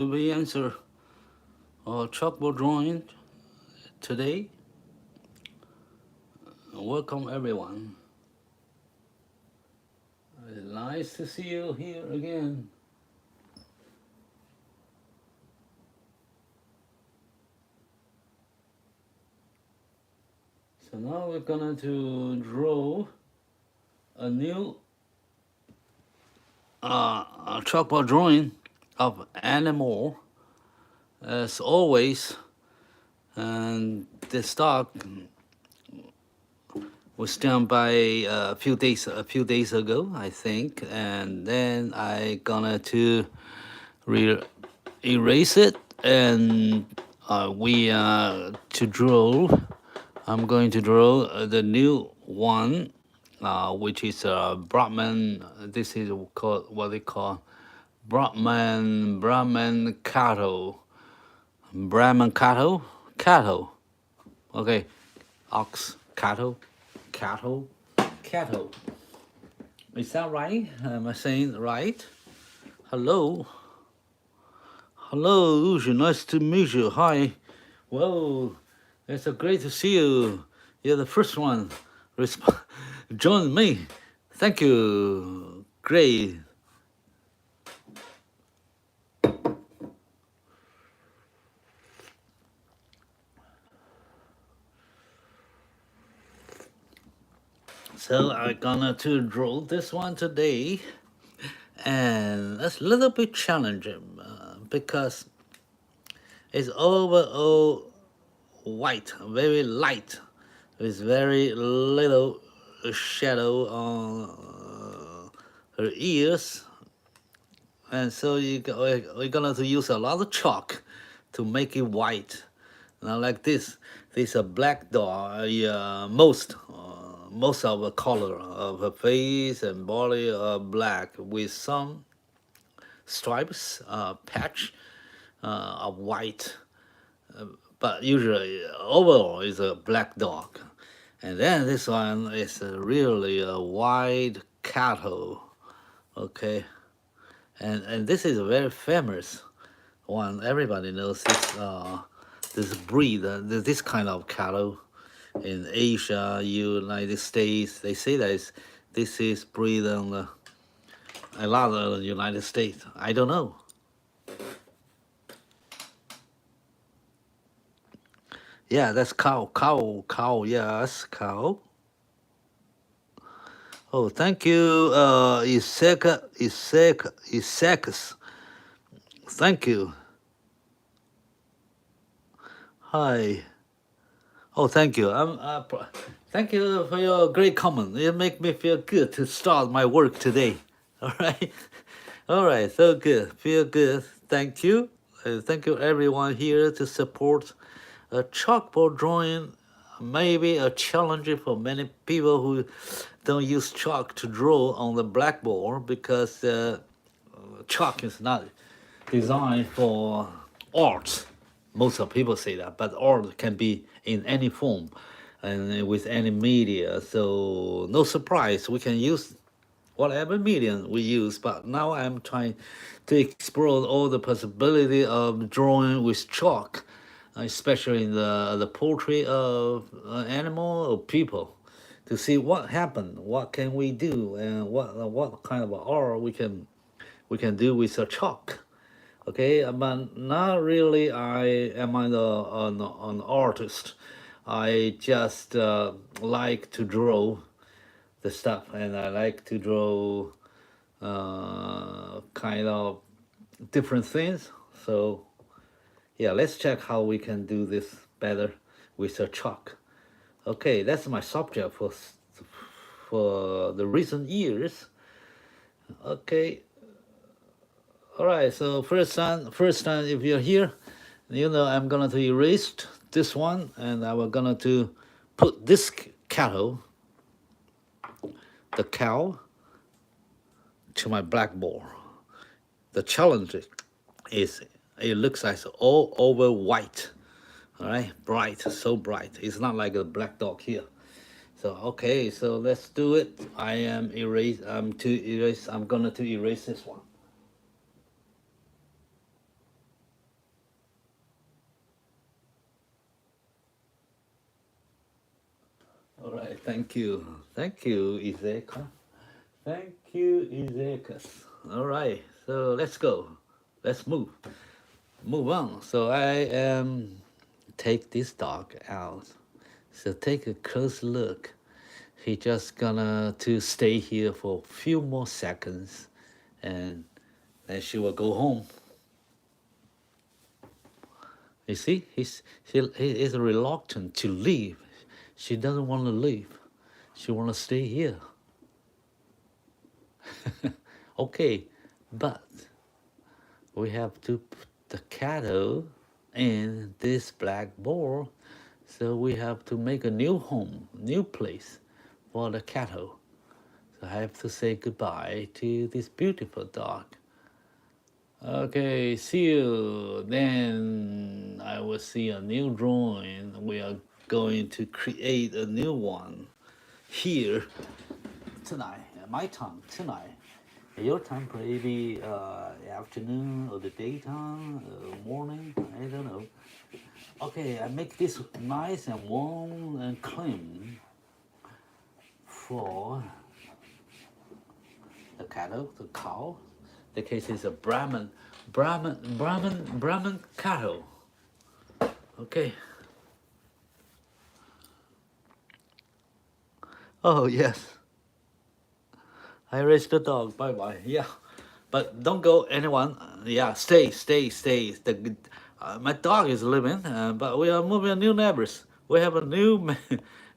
We answer chalkboard drawing today. Welcome everyone. It's nice to see you here again. So now we're gonna to draw a new chalkboard drawing of animal as always, and this dog was done by a few days ago, I think, and then I gonna to erase it, and we to draw. I'm going to draw the new one, which is Brahman. This is called what they call Brahman cattle. Brahman cattle. Okay, ox cattle. Is that right? Am I saying right? Hello, nice to meet you. Hi. Whoa, it's so great to see you. You're the first one. Join me. Thank you. Great. So I'm gonna to draw this one today, and it's a little bit challenging because it's overall white, very light, with very little shadow on her ears, and so we're gonna to use a lot of chalk to make it white. Now like this is a black dog. Most of the color of her face and body are black with some stripes, patch of white. But usually overall is a black dog. And then this one is really a white cattle. Okay, and this is a very famous one. Everybody knows this breed, this kind of cattle in Asia, United States. They say that this is breed in a lot of the United States. I don't know. Yeah, that's cow. Yes, cow. Oh, thank you, Isekas. Thank you. Hi. Oh, thank you. Thank you for your great comment. It make me feel good to start my work today. All right. All right. So good. Feel good. Thank you. Thank you, everyone here to support a chalkboard drawing. Maybe a challenge for many people who don't use chalk to draw on the blackboard because chalk is not designed for art. Most of people say that, but art can be in any form and with any media. So no surprise, we can use whatever medium we use. But now I'm trying to explore all the possibility of drawing with chalk, especially in the portrait of animal or people, to see what happened, what can we do, and what kind of art we can do with a chalk. Okay, but not really. I am an artist. I just like to draw the stuff, and I like to draw kind of different things. So yeah, let's check how we can do this better with a chalk. Okay, that's my subject for the recent years. Okay, all right. So first time, if you're here, you know I'm gonna to erase this one, and I was gonna to put this cattle, the cow, to my blackboard. The challenge is it looks like all over white. All right, bright, so bright. It's not like a black dog here. So okay, so let's do it. I am erase. I'm gonna to erase this one. Thank you. Thank you, Izeka. Thank you, Izeka. All right, so let's go. Let's move on. So I take this dog out. So take a close look. He just gonna to stay here for a few more seconds, and then she will go home. You see, he is reluctant to leave. She doesn't want to leave. She want to stay here. Okay, but we have to put the cattle in this black ball, so we have to make a new home, new place for the cattle. So I have to say goodbye to this beautiful dog. Okay, see you. Then I will see a new drawing. We are going to create a new one here tonight. My time tonight. Your time maybe afternoon or the daytime, morning. I don't know. Okay, I make this nice and warm and clean for the cattle, the cow. The case is a Brahman cattle. Okay. Oh yes. I raised the dog. Bye bye. Yeah, but don't go anyone. Yeah, stay. The my dog is living, but we are moving new neighbors. We have a new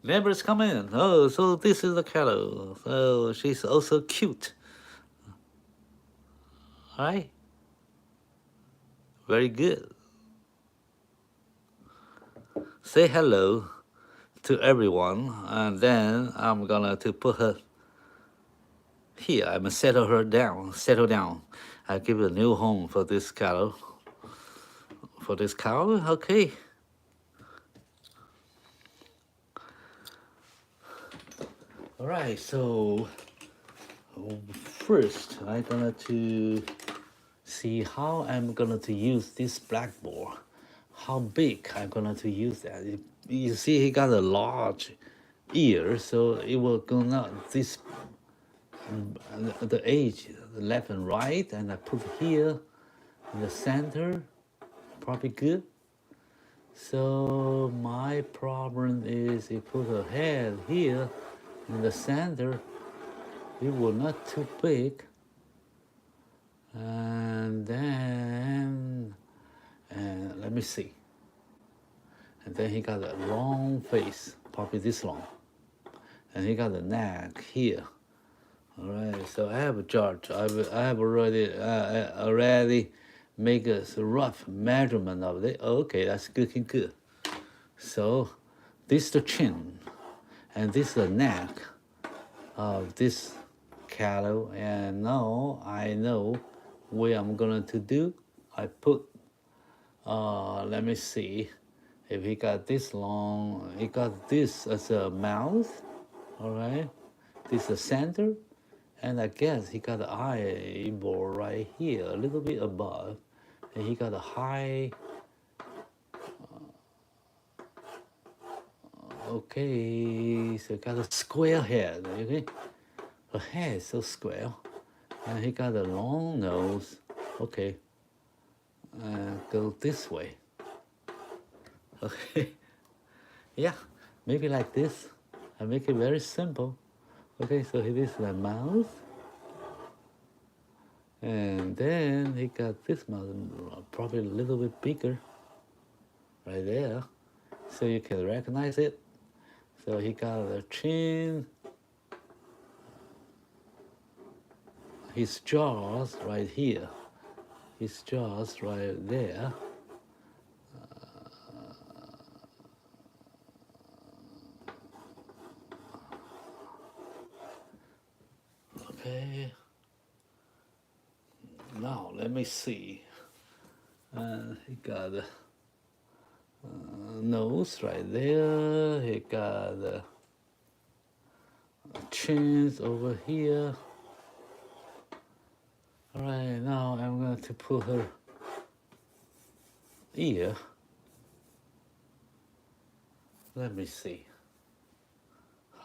neighbors come in. Oh, so this is the cattle. So she's also cute. All right. Very good. Say hello to everyone, and then I'm gonna to put her here. I'm gonna settle her down. Settle down. I give a new home for this cattle. For this cow, okay. All right. So first, I'm gonna to see how I'm gonna to use this blackboard. How big I'm gonna to use that. You see, he got a large ear, so it will go now this the edge, the left and right, and I put here in the center, probably good. So my problem is he put a head here in the center. It will not too big. And then, let me see. And then he got a long face, probably this long. And he got a neck here. All right, so I have a chart. I have already make a rough measurement of it. Okay, that's good. So this is the chin, and this is the neck of this cattle. And now I know what I'm going to do. I put, let me see, if he got this long, he got this as a mouth, all right? This is the center, and I guess he got the eyeball right here, a little bit above, and he got a high, okay, so got a square head, okay? Her head is so square, and he got a long nose, okay, go this way, okay, yeah, maybe like this. I make it very simple. Okay, so here is the mouth, and then he got this mouth, probably a little bit bigger, right there, so you can recognize it. So he got a chin, his jaws right here, his jaws right there. Okay. Now let me see. He got a nose right there. He got chins over here. All right, now I'm going to put her ear. Let me see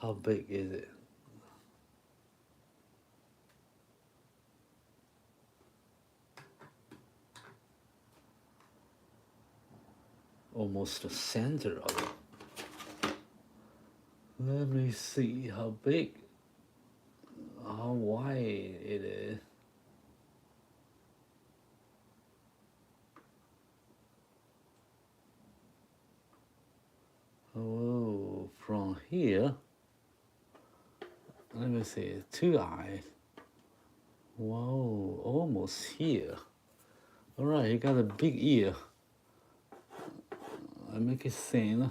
How big is it? Almost the center of it. Let me see how big, how wide it is. Oh, from here, let me see, 2 eyes. Whoa, almost here. All right, you got a big ear. I make it thin.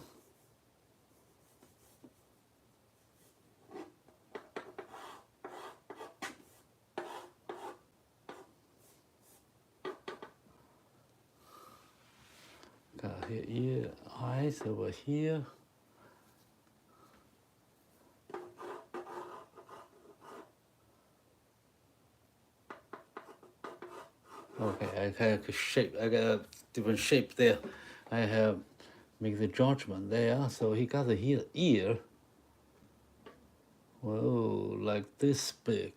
Got here, ear, eyes over here. Okay, I have a shape. I got a different shape there. I have make the judgment there. So he got the ear. Whoa, like this big.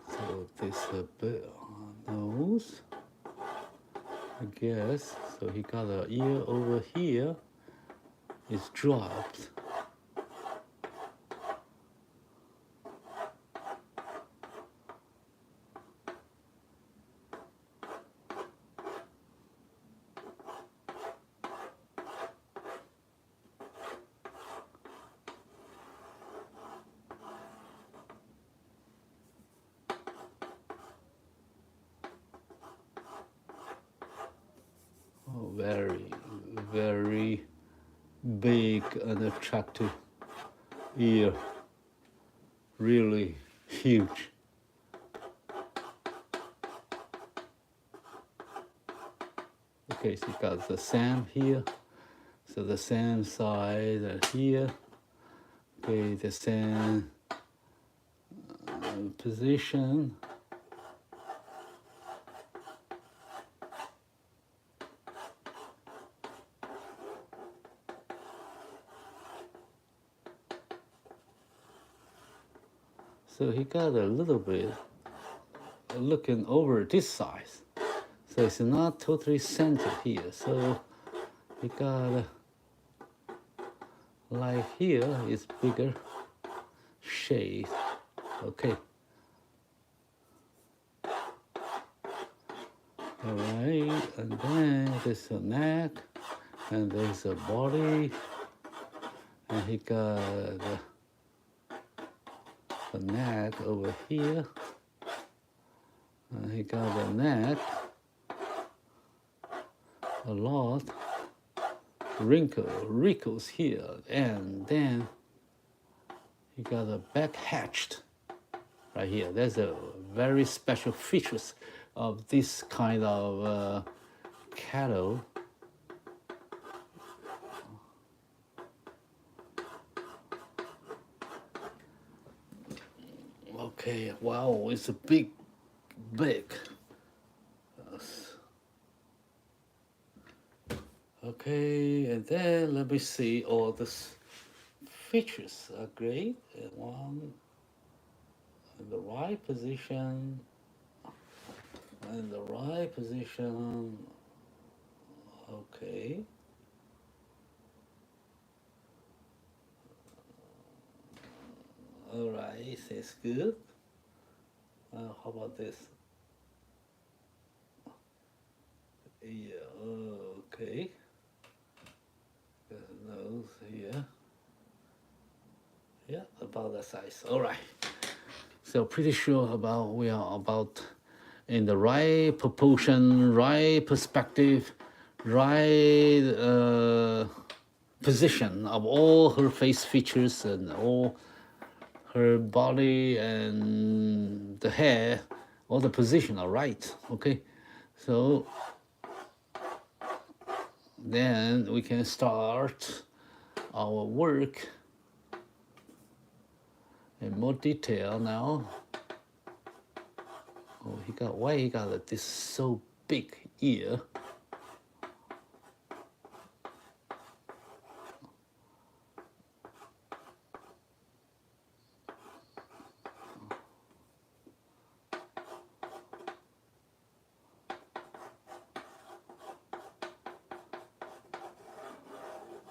So this a bit nose, I guess. So he got an ear over here. It's dropped. Oh, very, very big and attractive ear. Really huge. Okay, so you got the same here. So the same side here. Okay, the same position. So he got a little bit looking over this side. So it's not totally centered here. So he got like here is bigger shade. Okay. All right, and then there's a neck, and there's a body, and he got the neck over here, and he got the neck a lot wrinkles here, and then he got a back hatched right here. There's a very special features of this kind of cattle. Okay, wow, it's a big. Yes. Okay, and then let me see, all the features are great. One in the right position, in the right position. Okay. All right, that's good. How about this? Yeah, okay. The nose here. Yeah, about that size. All right. So pretty sure about we are about in the right proportion, right perspective, right position of all her face features and all her body and the hair, all the position are right. Okay, so then we can start our work. in more detail now. Oh, why he got this so big ear?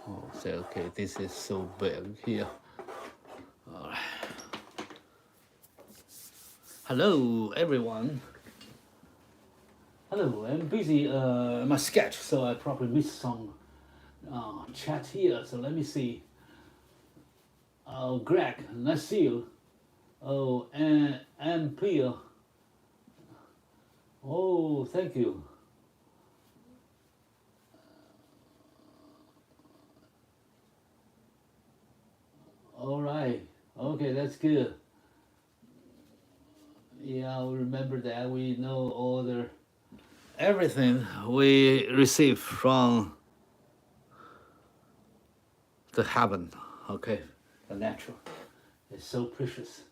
Oh, say okay, this is so big here. All right. Hello, everyone. Hello, I'm busy my sketch, so I probably missed some chat here. So let me see. Oh, Greg, nice to see you. Oh, and Pia. Oh, thank you. All right. Okay, that's good. Yeah, I'll remember that. We know all the everything we receive from the heaven. Okay, the natural. It's so precious.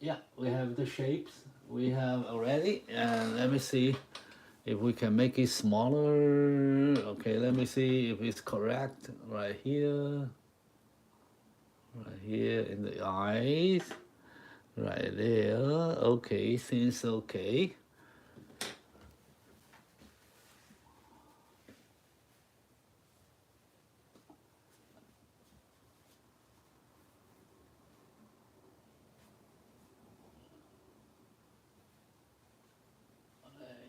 Yeah, we have the shapes we have already, and let me see if we can make it smaller. Okay, let me see if it's correct. Right here in the eyes, right there. Okay, seems okay.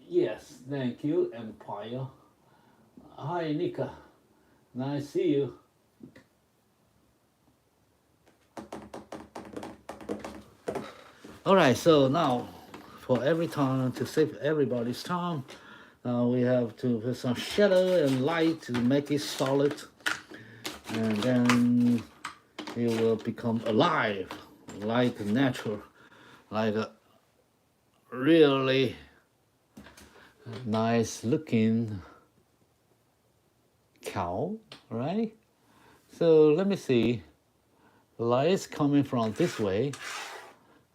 Yes, thank you, Empire. Hi, Nika. Nice to see you. All right, so now for every time to save everybody's time, now we have to put some shadow and light to make it solid, and then it will become alive, like natural, like a really nice looking cow, right? So let me see. The light is coming from this way.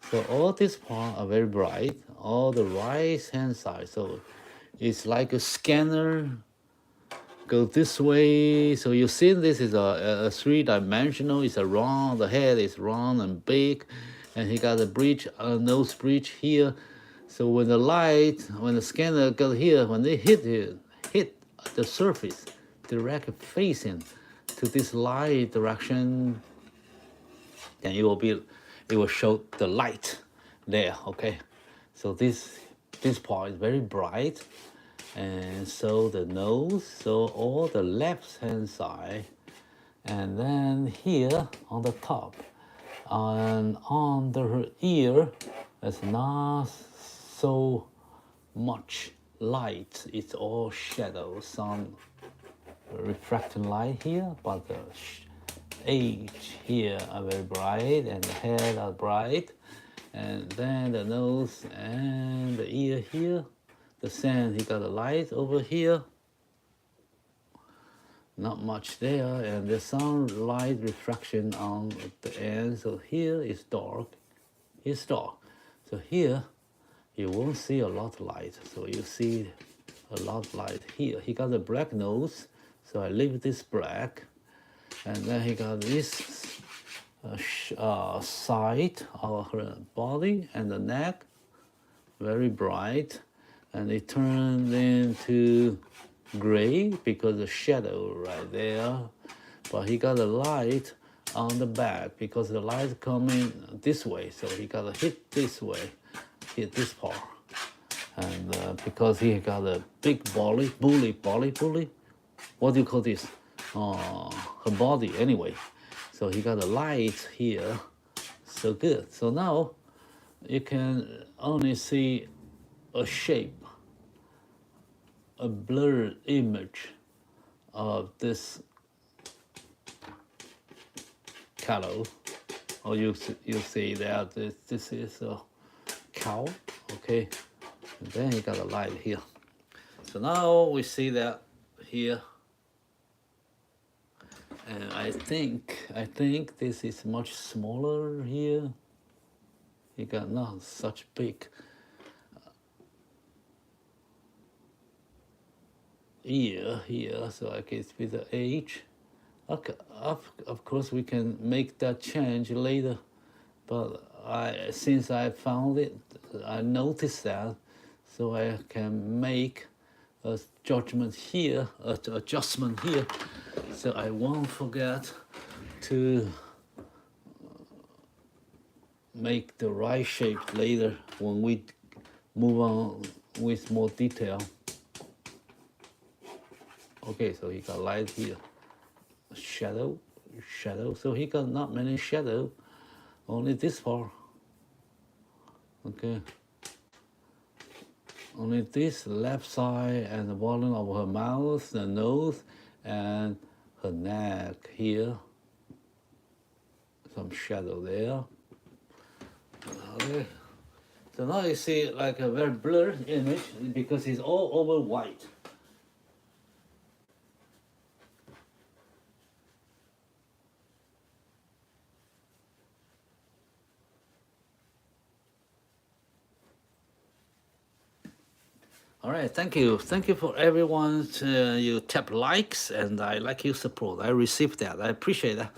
So all these parts are very bright, all the right hand side. So it's like a scanner. Go this way. So you see this is a three-dimensional. It's a round. The head is round and big, and he got a bridge, a nose bridge here. So when the scanner got here, when they hit the surface, direct facing to this light direction, then it will show the light there. Okay, so this part is very bright, and so the nose, so all the left hand side, and then here on the top, and on the ear, there's not so much light. It's all shadow, some reflecting light here, but the edge here are very bright, and the head are bright, and then the nose and the ear here, the sand, he got a light over here, not much there, and there's some light reflection on the end. So here is dark, it's dark. So here you won't see a lot of light, so you see a lot of light here. He got a black nose, so I leave this black, and then he got this side of her body and the neck, very bright, and it turned into gray because the shadow right there. But he got a light on the back because the light coming this way, so he got to hit this way, hit this part. And because he got a big bully, what do you call this? Her body anyway. So he got a light here, so good. So now you can only see a shape, a blurred image of this cow. Or you see that this is a cow, okay? And then he got a light here. So now we see that here. And I think this is much smaller here. You got not such big ear here, so I guess with the age. Okay, of course we can make that change later, but since I found it, I noticed that, so I can make a judgment here, adjustment here, so I won't forget to make the right shape later when we move on with more detail. Okay, so he got light here, shadow, so he got not many shadow, only this far. Okay, only this left side and the bottom of her mouth, the nose, and her neck here. Some shadow there. Okay, so now you see like a very blurred image because it's all over white. All right, thank you for everyone. You tap likes, and I like your support. I received that. I appreciate that.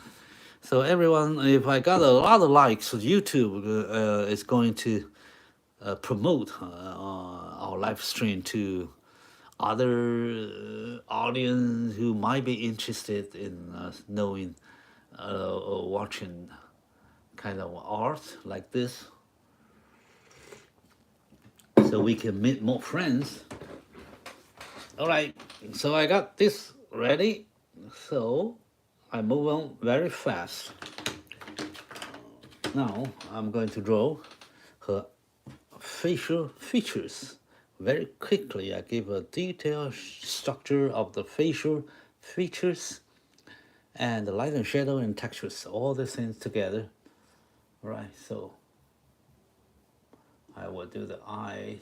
So everyone, if I got a lot of likes, YouTube is going to promote our live stream to other audience who might be interested in knowing or watching kind of art like this, so we can meet more friends. All right, so I got this ready, so I move on very fast. Now I'm going to draw her facial features very quickly. I give a detailed structure of the facial features and the light and shadow and textures, all the things together. All right, so I will do the eyes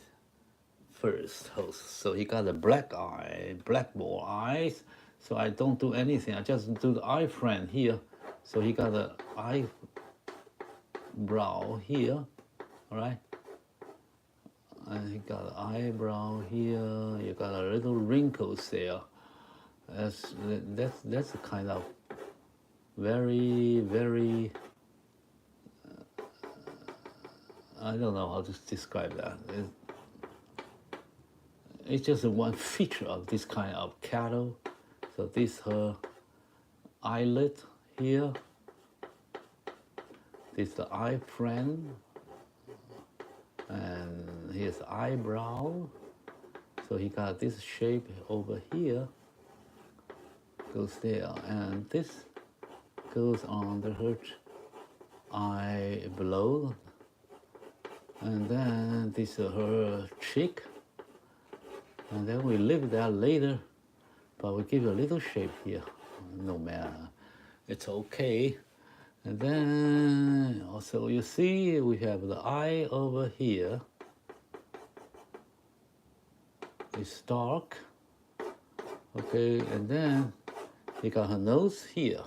first. So he got a black eye, black ball eyes. So I don't do anything. I just do the eye frame here. So he got an eyebrow here, all right? And he got an eyebrow here. You got a little wrinkles there. That's a kind of very. I don't know how to describe that. It's just one feature of this kind of cattle. So this her eyelid here. This the eye frame. And here's the eyebrow. So he got this shape over here. Goes there. And this goes on the her eye below. And then this is her cheek. And then we leave that later, but we give a little shape here. No matter, it's okay. And then also you see we have the eye over here. It's dark. Okay, and then you got her nose here.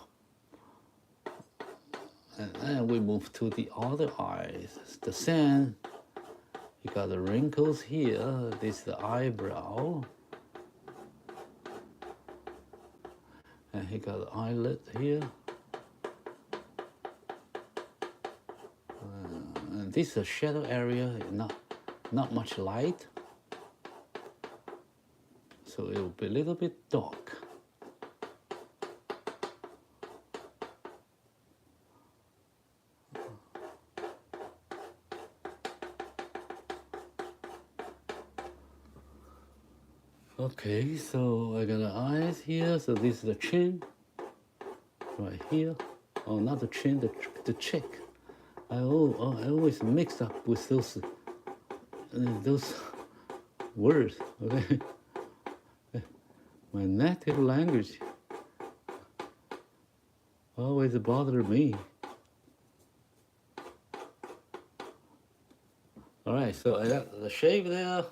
And then we move to the other eyes. It's the same. You got the wrinkles here. This is the eyebrow. And he got the eyelid here. And this is a shadow area, not much light. So it will be a little bit dark. Okay, so I got the eyes here. So this is the chin, right here. Oh, not the chin, the cheek. I always mix up with those words. Okay, my native language always bother me. All right, so I got the shape there.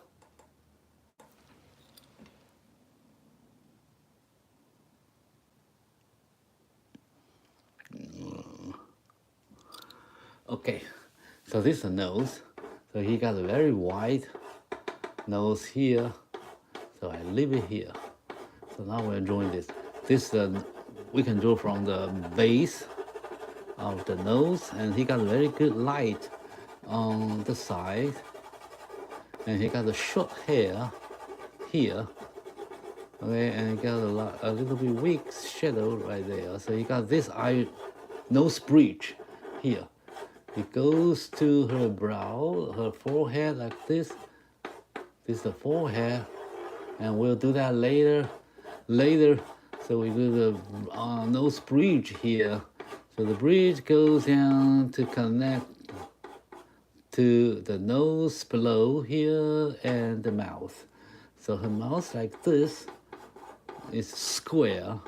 So this is the nose. So he got a very wide nose here. So I leave it here. So now we're drawing this. This we can draw from the base of the nose, and he got a very good light on the side, and he got a short hair here. Okay, and he got a little bit weak shadow right there. So he got this nose bridge here. It goes to her brow, her forehead like this. This is the forehead, and we'll do that later. So we do the nose bridge here. So the bridge goes down to connect to the nose below here and the mouth. So her mouth like this is square.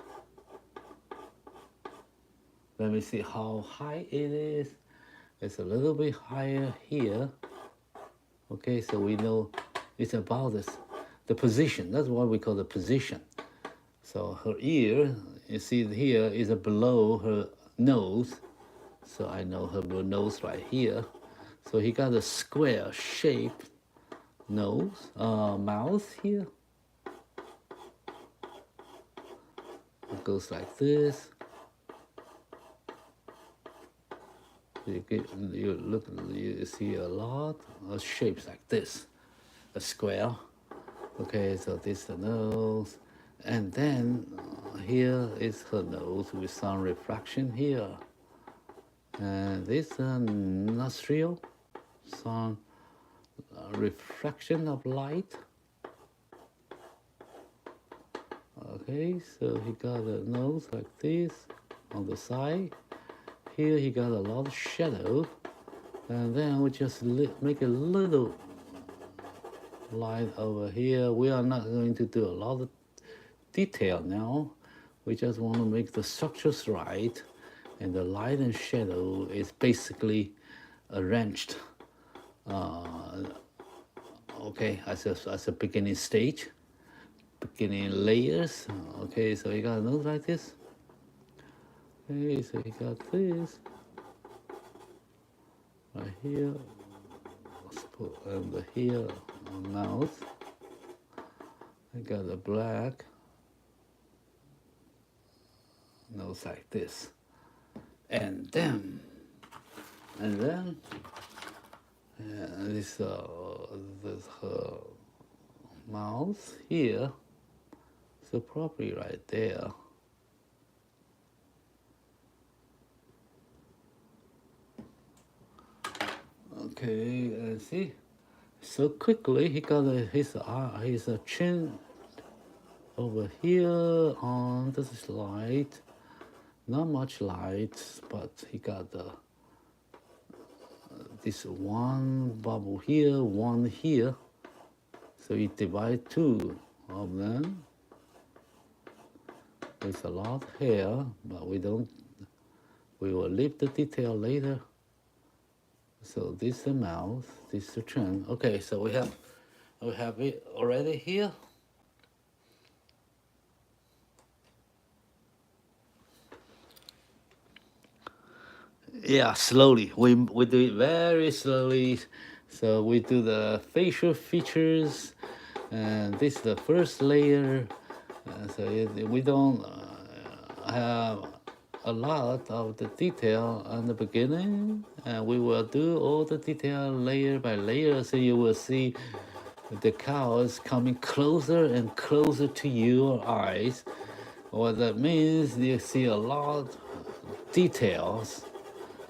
Let me see how high it is. It's a little bit higher here. Okay, so we know it's about this. The position, that's what we call the position. So her ear, you see here, is below her nose. So I know her nose right here. So he got a square shaped nose, mouth here. It goes like this. You see a lot of shapes like this, a square. Okay, so this is the nose, and then here is her nose with some reflection here, and this nostril, some reflection of light. Okay, so he got a nose like this on the side. Here he got a lot of shadow, and then we just make a little light over here. We are not going to do a lot of detail now. We just want to make the structures right, and the light and shadow is basically arranged. Okay, as a beginning stage, beginning layers. Okay, so you got a nose like this. Okay, so you got this right here, and here mouth. I got a black nose like this, and then this her mouth here. So probably right there. Okay, see, so quickly he got his chin over here on this light, not much light, but he got this one bubble here, one here, so he divide two of them. There's a lot of hair, but we will leave the detail later. So this is the mouth, this is the chin. Okay, so we have it already here. Yeah, slowly. We do it very slowly. So we do the facial features, and this is the first layer. So we don't have a lot of the detail in the beginning, and we will do all the detail layer by layer. So you will see the cows coming closer and closer to your eyes. What that means, you see a lot of details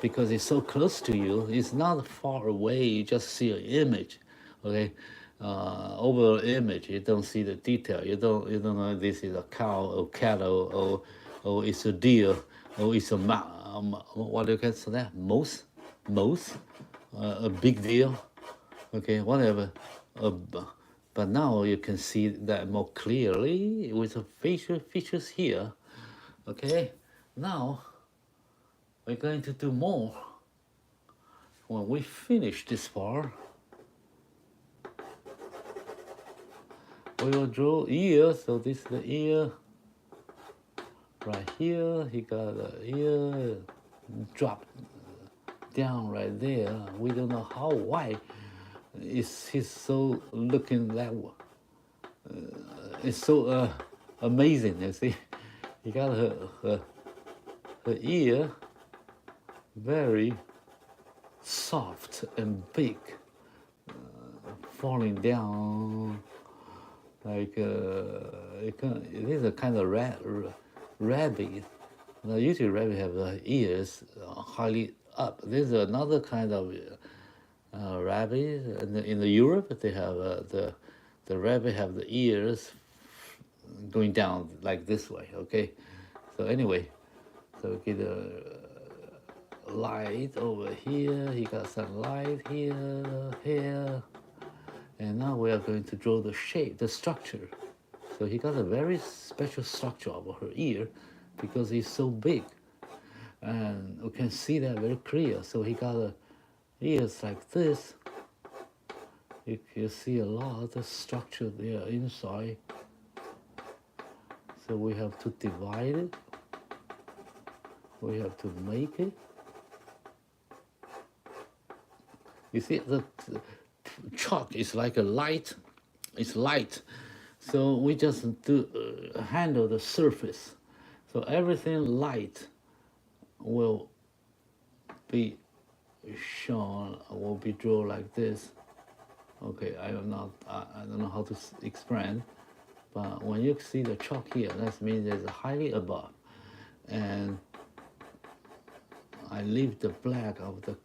because it's so close to you. It's not far away. You just see an image, okay? Over image, you don't see the detail. You don't know this is a cow or cattle or it's a deer. Oh, it's a what do you call that? Mouse, a big deal. Okay, whatever. But now you can see that more clearly with the facial features here. Okay, now we're going to do more. When we finish this part, we will draw ear. So this is the ear. Right here, he got a ear drop down right there. We don't know how, why. He's so looking that way. It's so amazing, you see. He got her ear very soft and big, falling down like it is a kind of rabbit. Now, usually rabbit have the ears highly up. There's another kind of rabbit in the Europe. They have the rabbit have the ears going down like this way. Okay, so anyway, so get a light over here. He got some light here, and now we are going to draw the shape, the structure. So he got a very special structure over her ear because he's so big, and we can see that very clear. So he got a ears like this. You can see a lot of structure there inside. So we have to divide it. We have to make it. You see, the chalk is like a light. It's light. So we just do handle the surface. So everything light will be shown, will be drawn like this. Okay, I don't know how to explain, but when you see the chalk here, that means there's highly above, and I leave the black of the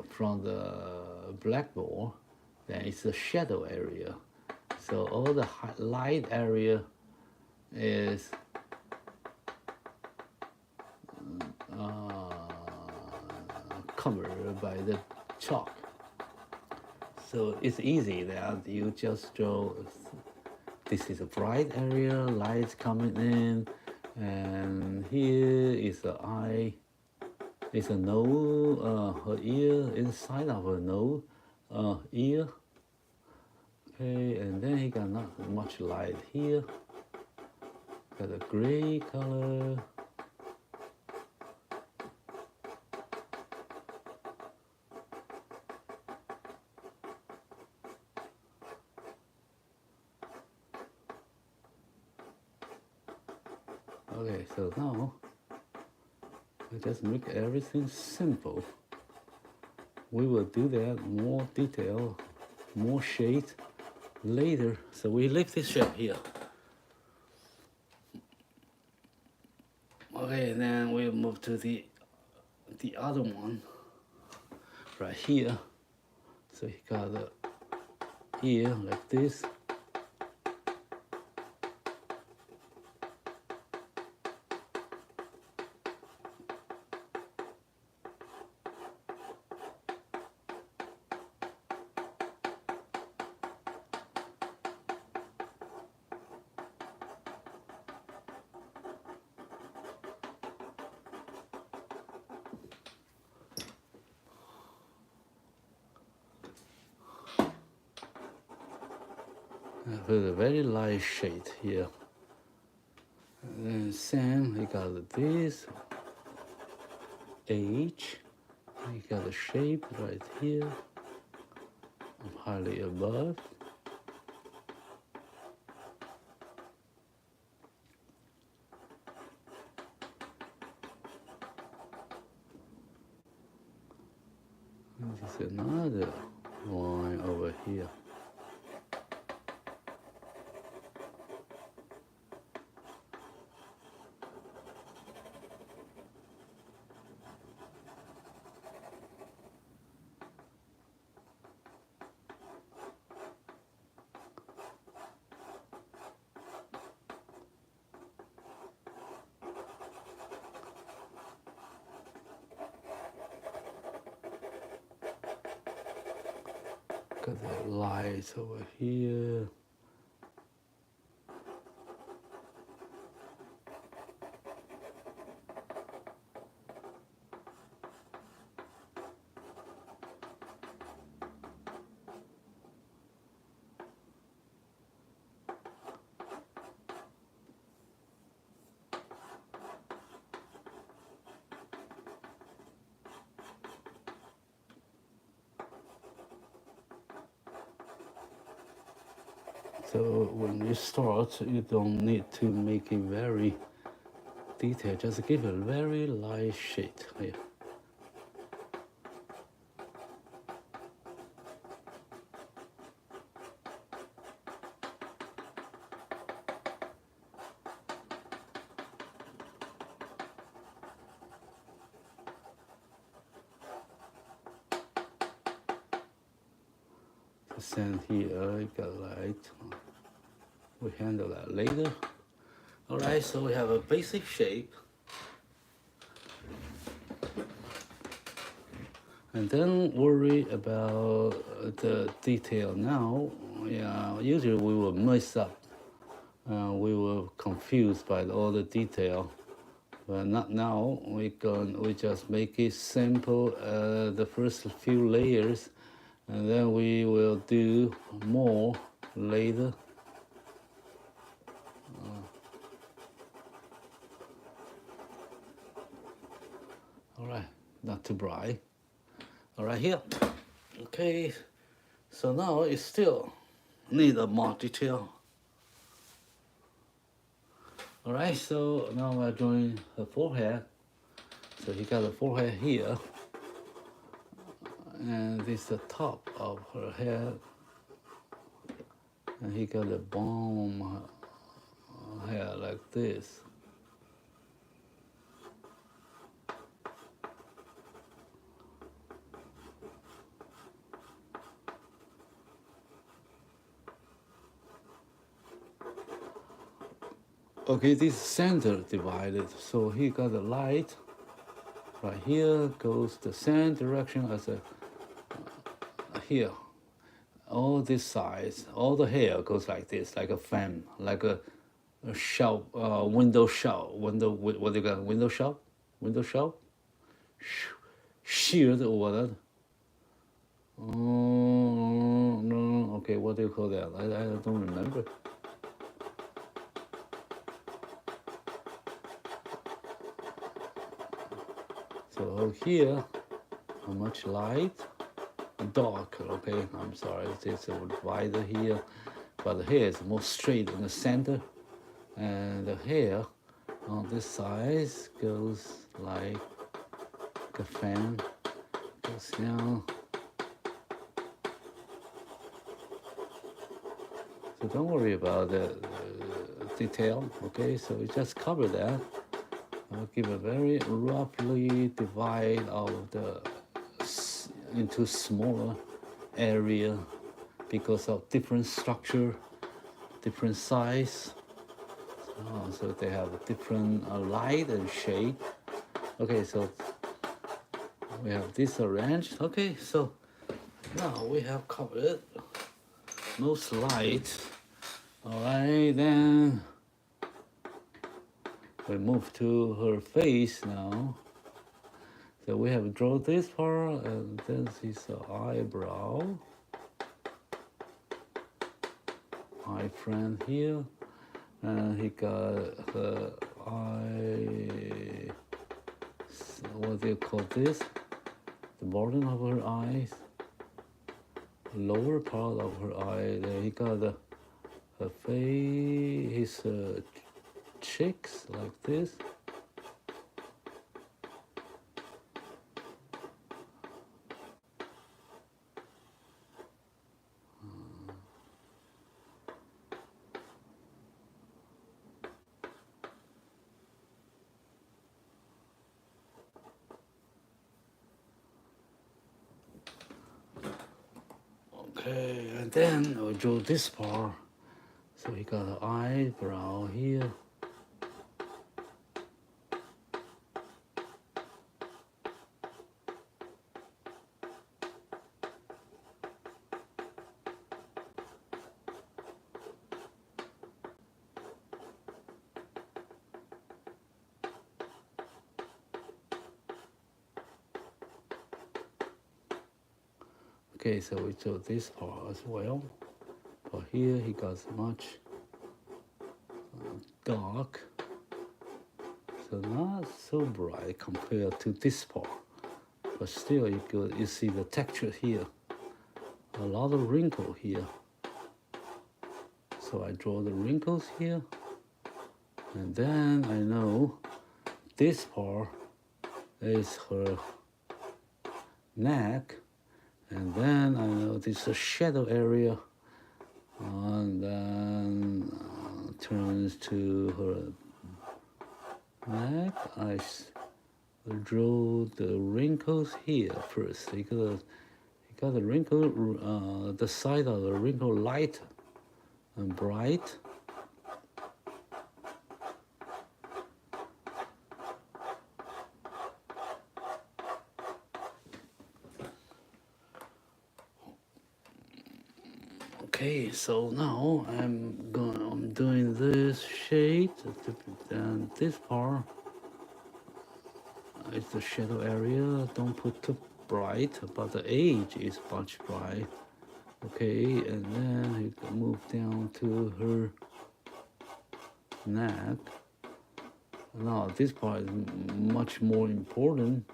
from the blackboard, then it's the shadow area. So all the light area is covered by the chalk. So it's easy that you just draw. This is a bright area, lights coming in, and here is the eye. It's a nose, her ear, inside of her nose, ear. Okay, and then he got not much light here. Got a gray color. Okay, so now I just make everything simple. We will do that more detail, more shade later. So we leave this shape here. Okay, then we move to the other one right here. So he got the ear like this. With a very light shade here. And then same, he got this H. He got a shape right here. Highly above. And this is another line over here. Got the lights over here. So when you start, you don't need to make it very detailed. Just give a very light shade here. Sand here, got light. We handle that later. All right, so we have a basic shape. And then worry about the detail now. Yeah, usually we will mess up. We were confused by all the detail. But not now. We just make it simple, the first few layers, and then we will do more later. All right, not too bright. All right, here. Okay, so now it still need a more detail. All right, so now we're drawing her forehead. So he got a forehead here, and this is the top of her head, and he got a bomb hair like this. Okay, this center divided, so he got a light. Right here goes the same direction as a here. All this sides, all the hair goes like this, like a fan, like a shelf, window shelf, what do you got? Window shelf, shield over that. Oh no, okay, what do you call that? I don't remember. So here, how much light? Dark, okay, I'm sorry, it's wider here, but the hair is more straight in the center, and the hair on this side goes like a fan, goes down. So don't worry about the detail, okay, so we just cover that. I'll give a very roughly divide of the into smaller area because of different structure, different size. So they have a different light and shade. Okay, so we have this arranged. Okay, so now we have covered most light. All right, then we move to her face now. So we have drawn this part, and then this eyebrow, eye friend here, and he got her eye. What do you call this? The bottom of her eyes, lower part of her eye. There he got her face, his cheeks like this. Okay, and then I'll draw this part. So he got an eyebrow here. Okay, so we draw this part as well. But here he got much dark, so not so bright compared to this part. But still, you see the texture here. A lot of wrinkle here. So I draw the wrinkles here, and then I know this part is her neck, and then I know this is a shadow area, and then turns to her neck. I draw the wrinkles here first. You got the wrinkle, the side of the wrinkle light and bright. Okay, so now I'm doing this shade, and this part is the shadow area. Don't put too bright, but the edge is much bright. Okay, and then you can move down to her neck. Now this part is much more important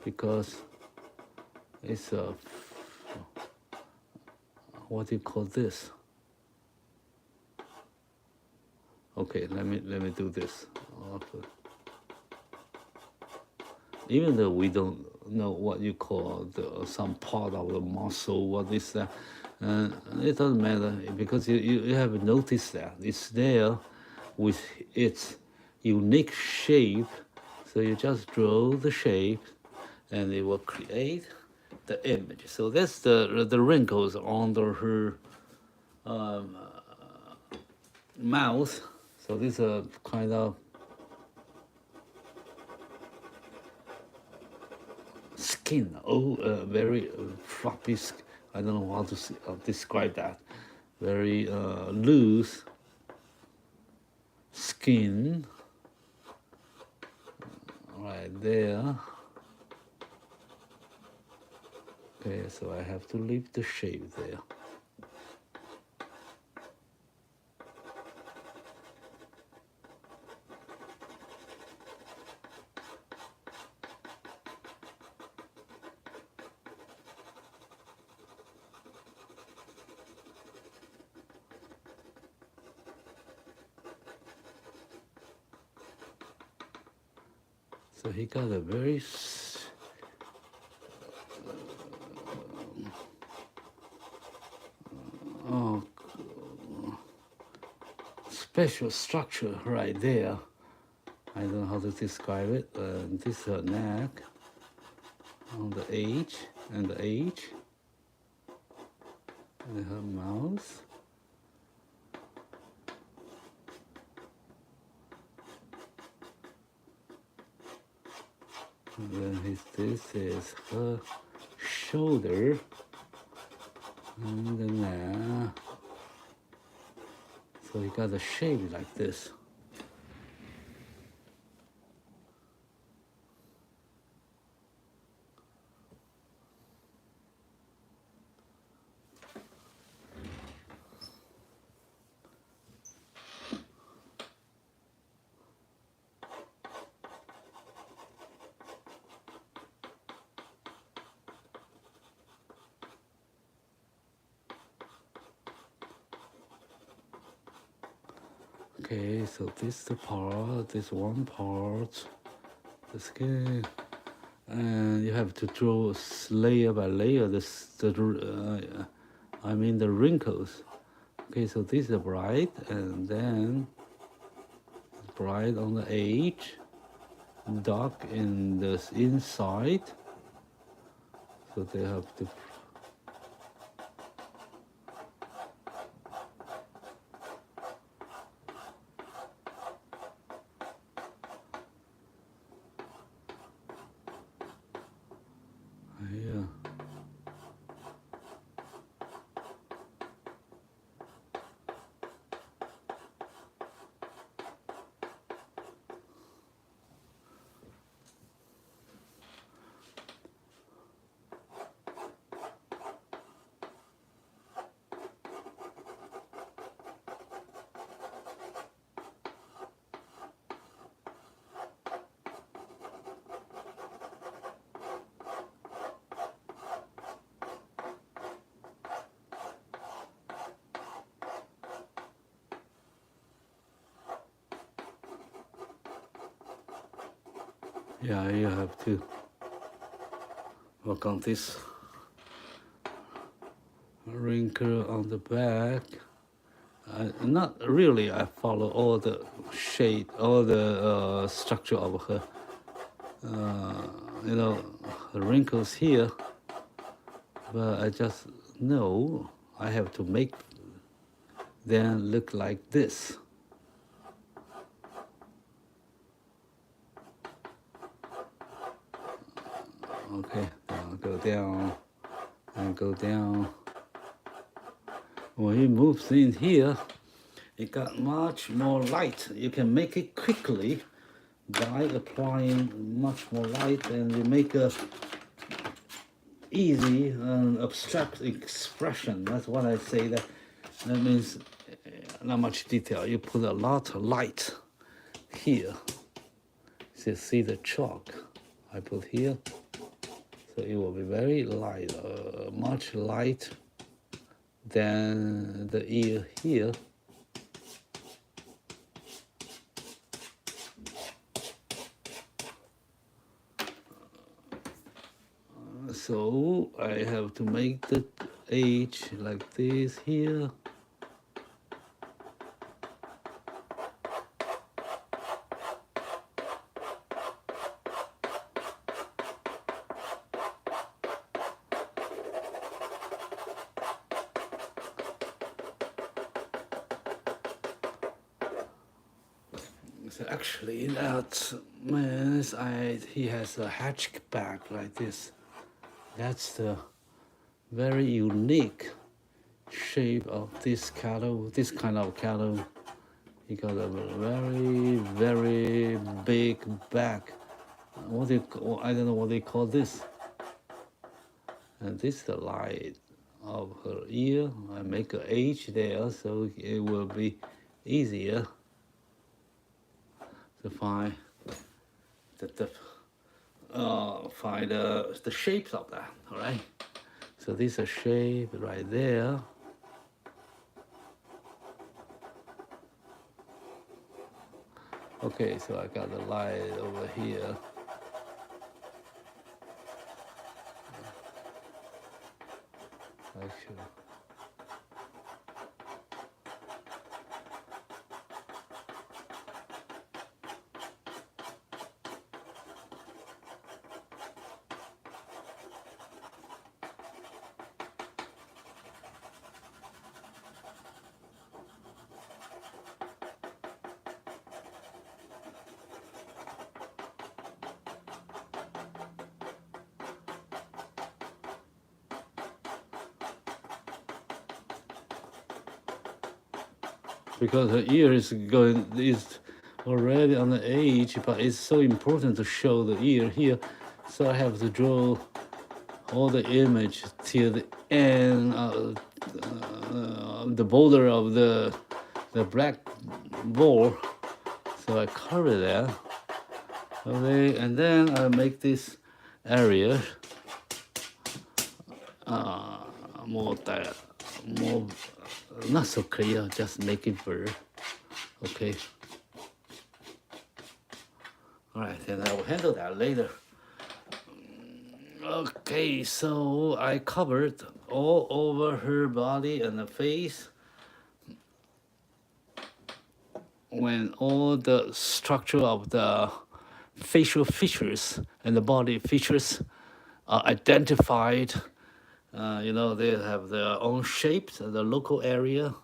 because it's a what do you call this? Okay, let me do this. Even though we don't know what you call some part of the muscle, what is that? It doesn't matter because you have noticed that it's there with its unique shape. So you just draw the shape, and it will create the image. So that's the wrinkles under her mouth. So this is a kind of skin. Very floppy. I don't know how to describe that. Very loose skin right there. Okay, so I have to leave the shape there. So he got a very special structure right there. I don't know how to describe it. This is her neck on the edge, and the edge, and her mouth. And then this is her shoulder, and the neck. So you got a shape like this. Okay, so this is the part, this one part, the skin, and you have to draw layer by layer. I mean the wrinkles. Okay, so this is bright, and then bright on the edge, dark in the inside. So they have to. Yeah. Yeah, you have to work on this wrinkle on the back. Not really, I follow all the shade, all the structure of her, the wrinkles here, but I just know I have to make them look like this. Okay, I'll go down and go down. When it moves in here, it got much more light. You can make it quickly by applying much more light, and you make a easy and abstract expression. That's what I say. That means not much detail. You put a lot of light here. So see the chalk I put here. So it will be very light, much light than the ear here. So I have to make the edge like this here. So actually that means he has a hatchback like this. That's the very unique shape of this cattle, this kind of cattle. He got a very, very big back. What do you, I don't know what they call this. And this is the light of her ear. I make an edge there so it will be easier to find the shapes of that. All right. So this is a shape right there. Okay, so I got the light over here. Actually. Because her ear is already on the edge, but it's so important to show the ear here, so I have to draw all the image till the end, the border of the black ball. So I cover that. Okay, and then I make this area more not so clear, just make it blur. Okay. All right, then I will handle that later. Okay, so I covered all over her body and the face. When all the structure of the facial features and the body features are identified, they have their own shapes, the local area,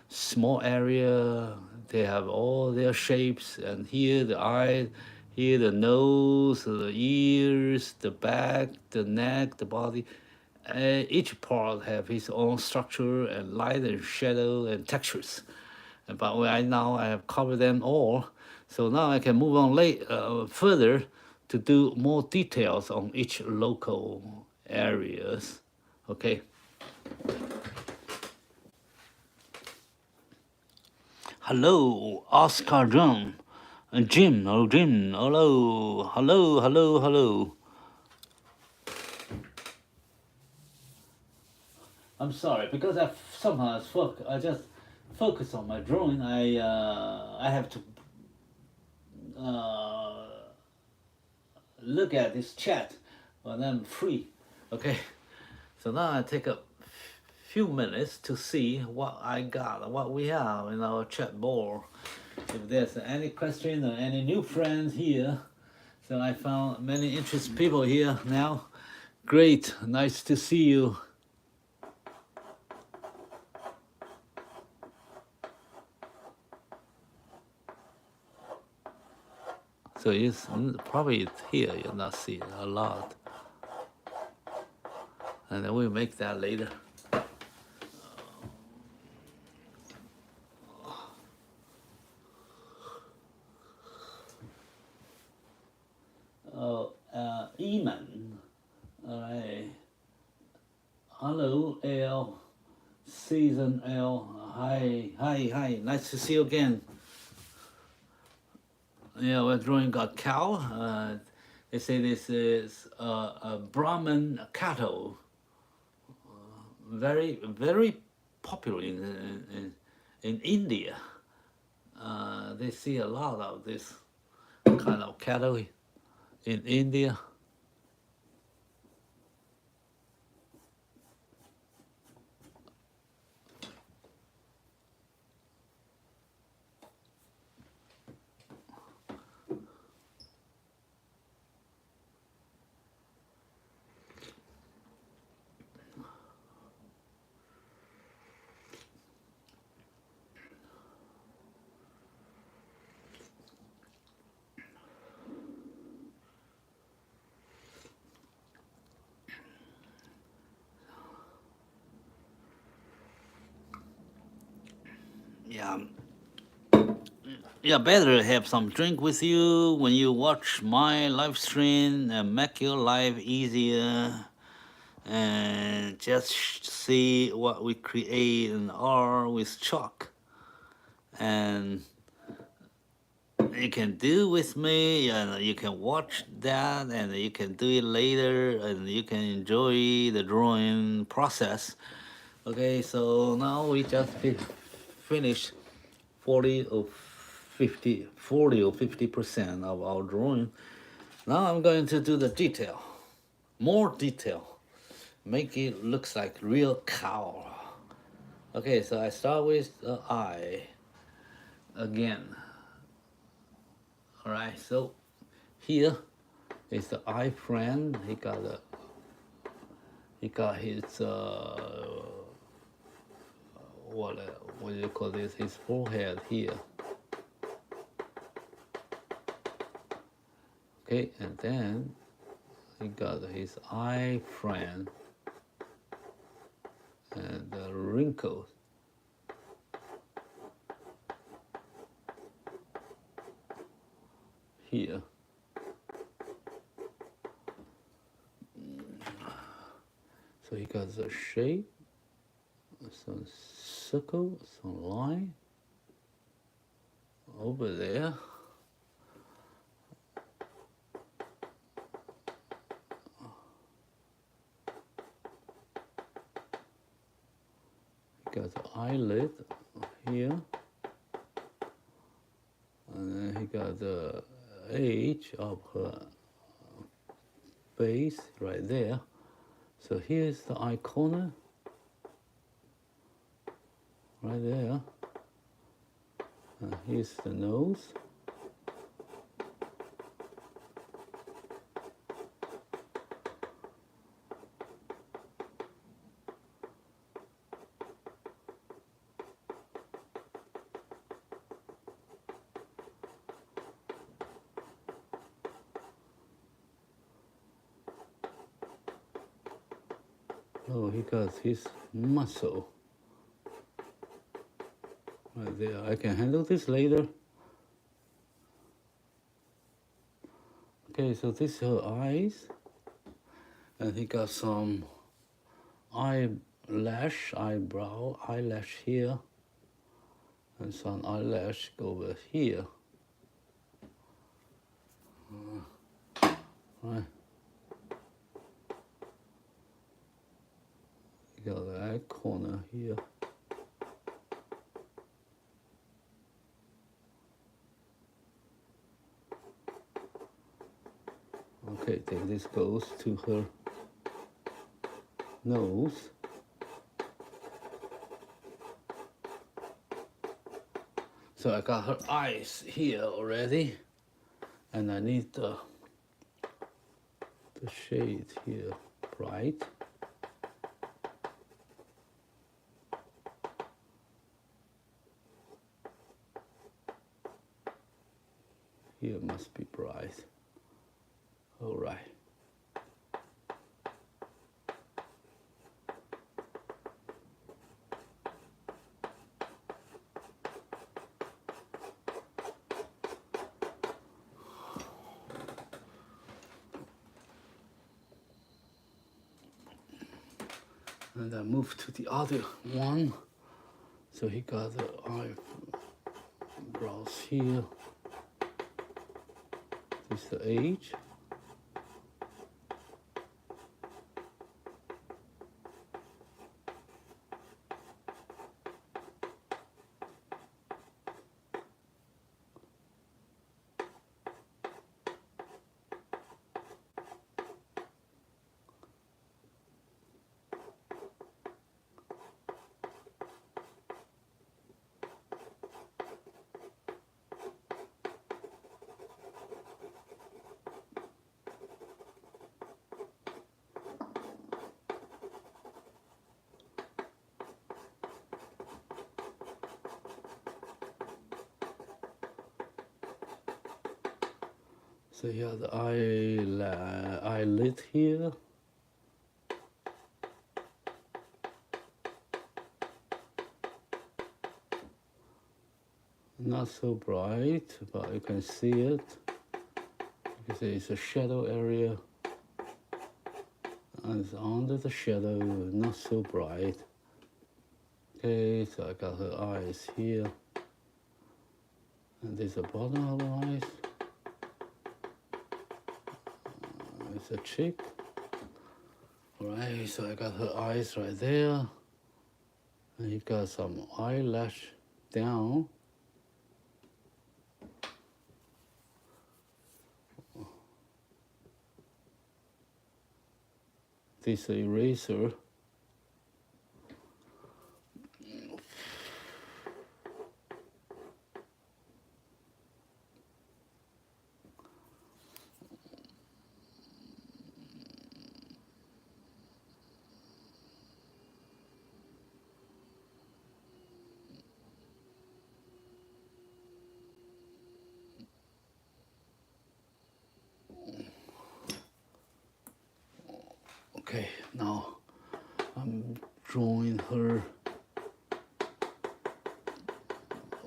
small area, they have all their shapes, and here the eye, here the nose, the ears, the back, the neck, the body. Each part have its own structure and light and shadow and textures. But right now I have covered them all, so now I can move on further to do more details on each local areas. Okay. Hello, Oscar John. Jim, Jim, hello. I'm sorry, because I just focus on my drawing. I have to look at this chat when I'm free. Okay, so now I take a few minutes to see what I got, what we have in our chat board. If there's any question or any new friends here, so I found many interesting people here now. Great, nice to see you. So it's probably here, you'll not see a lot. And then we'll make that later. Oh, Eman. All right. Hello, L. Season L. Hi. Nice to see you again. Yeah, we're drawing a cow. They say this is a Brahman cattle. Very popular in India. They see a lot of this kind of cattle in India. Yeah, better have some drink with you when you watch my live stream and make your life easier. And just see what we create in R with chalk. And you can do with me, and you can watch that, and you can do it later, and you can enjoy the drawing process. Okay, so now we just finished 40 or 50% of our drawing. Now I'm going to do the detail, more detail, make it looks like real cow. Okay, so I start with the eye again. All right, so here is the eye friend. He got his what do you call this? His forehead here. Okay, and then he got his eye friend and the wrinkles. Here. So he got the shape, some circle, some line over there. He got the eyelid here. And then he got the edge of her face right there. So here's the eye corner, right there. And here's the nose. Oh, he got his muscle right there. I can handle this later. Okay, so this is her eyes. And he got some eyebrow, eyelash here. And some eyelash over here. Right. Got the eye corner here. this goes to her nose. So I got her eyes here already, and I need the shade here bright. Here must be bright. All right. And I move to the other one. So he got the eyebrows here. This is the age. So you have the eyelid here. Not so bright, but you can see it. Because it's a shadow area. And it's under the shadow, not so bright. Okay, so I got her eyes here. And there's the bottom of the eyes. It's a cheek. Alright, so I got her eyes right there. And you got some eyelash down. This eraser. Okay, now I'm drawing her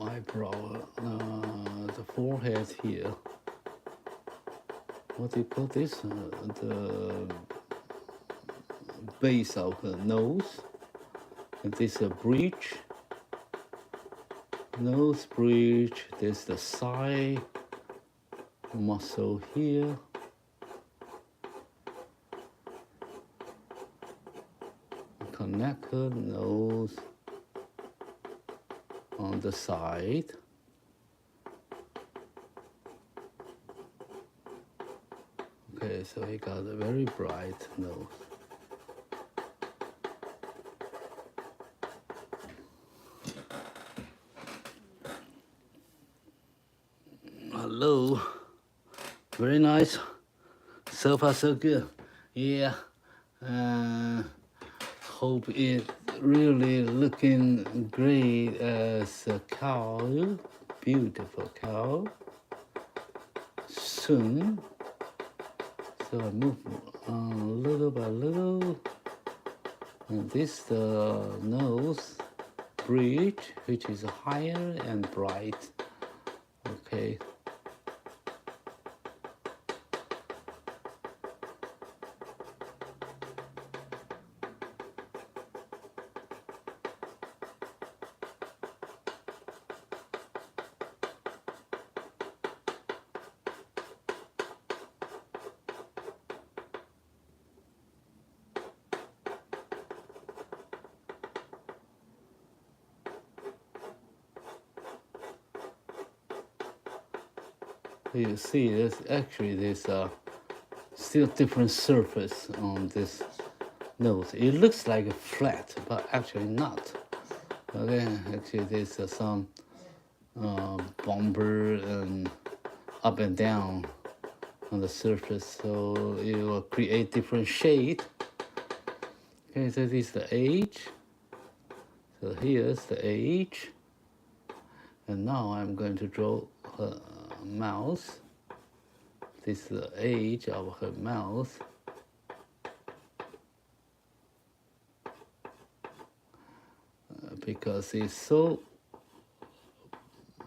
eyebrow, the forehead here. What do you call this? The base of her nose. And this is a bridge. Nose bridge. There's the side muscle here. Connect her nose on the side. Okay, so he got a very bright nose. Hello. Very nice. So far so good. Yeah. Hope it really looking great as a cow, beautiful cow. Soon, so I move little by little, and this the nose bridge, which is higher and bright. Okay. You see, there's actually this still different surface on this nose. It looks like a flat, but actually not. Okay, actually there's some bumper and up and down on the surface, so it will create different shade. Okay, so this is the edge. So here's the edge. And now I'm going to draw her mouth. This is the edge of her mouth. Because it's so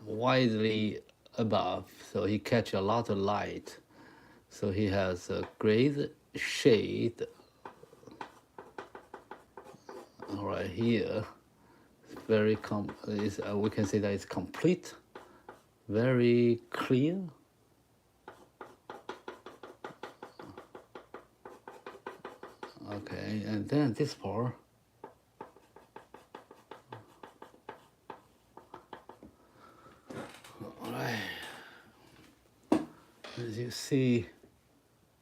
widely above, so he catch a lot of light. So he has a great shade right here. It's very we can say that it's complete, very clear. Okay, and then this part. All right. As you see,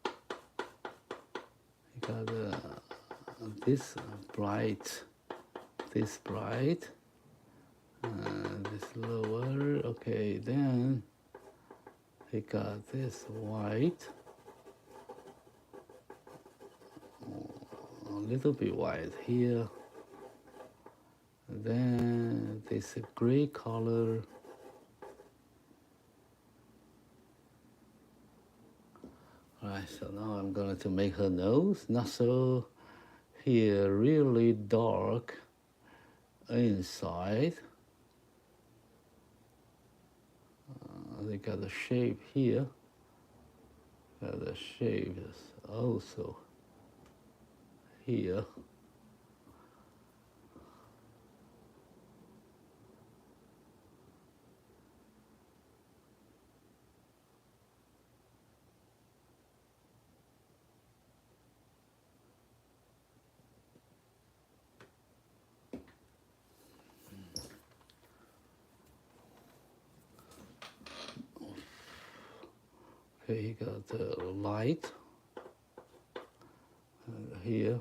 you got this bright, this lower. Okay, then he got this white, a little bit white here. Then this gray color. Alright, so now I'm going to make her nose, not so here, really dark inside. They got the shape here. Got the shape also here. Okay, you got the light here.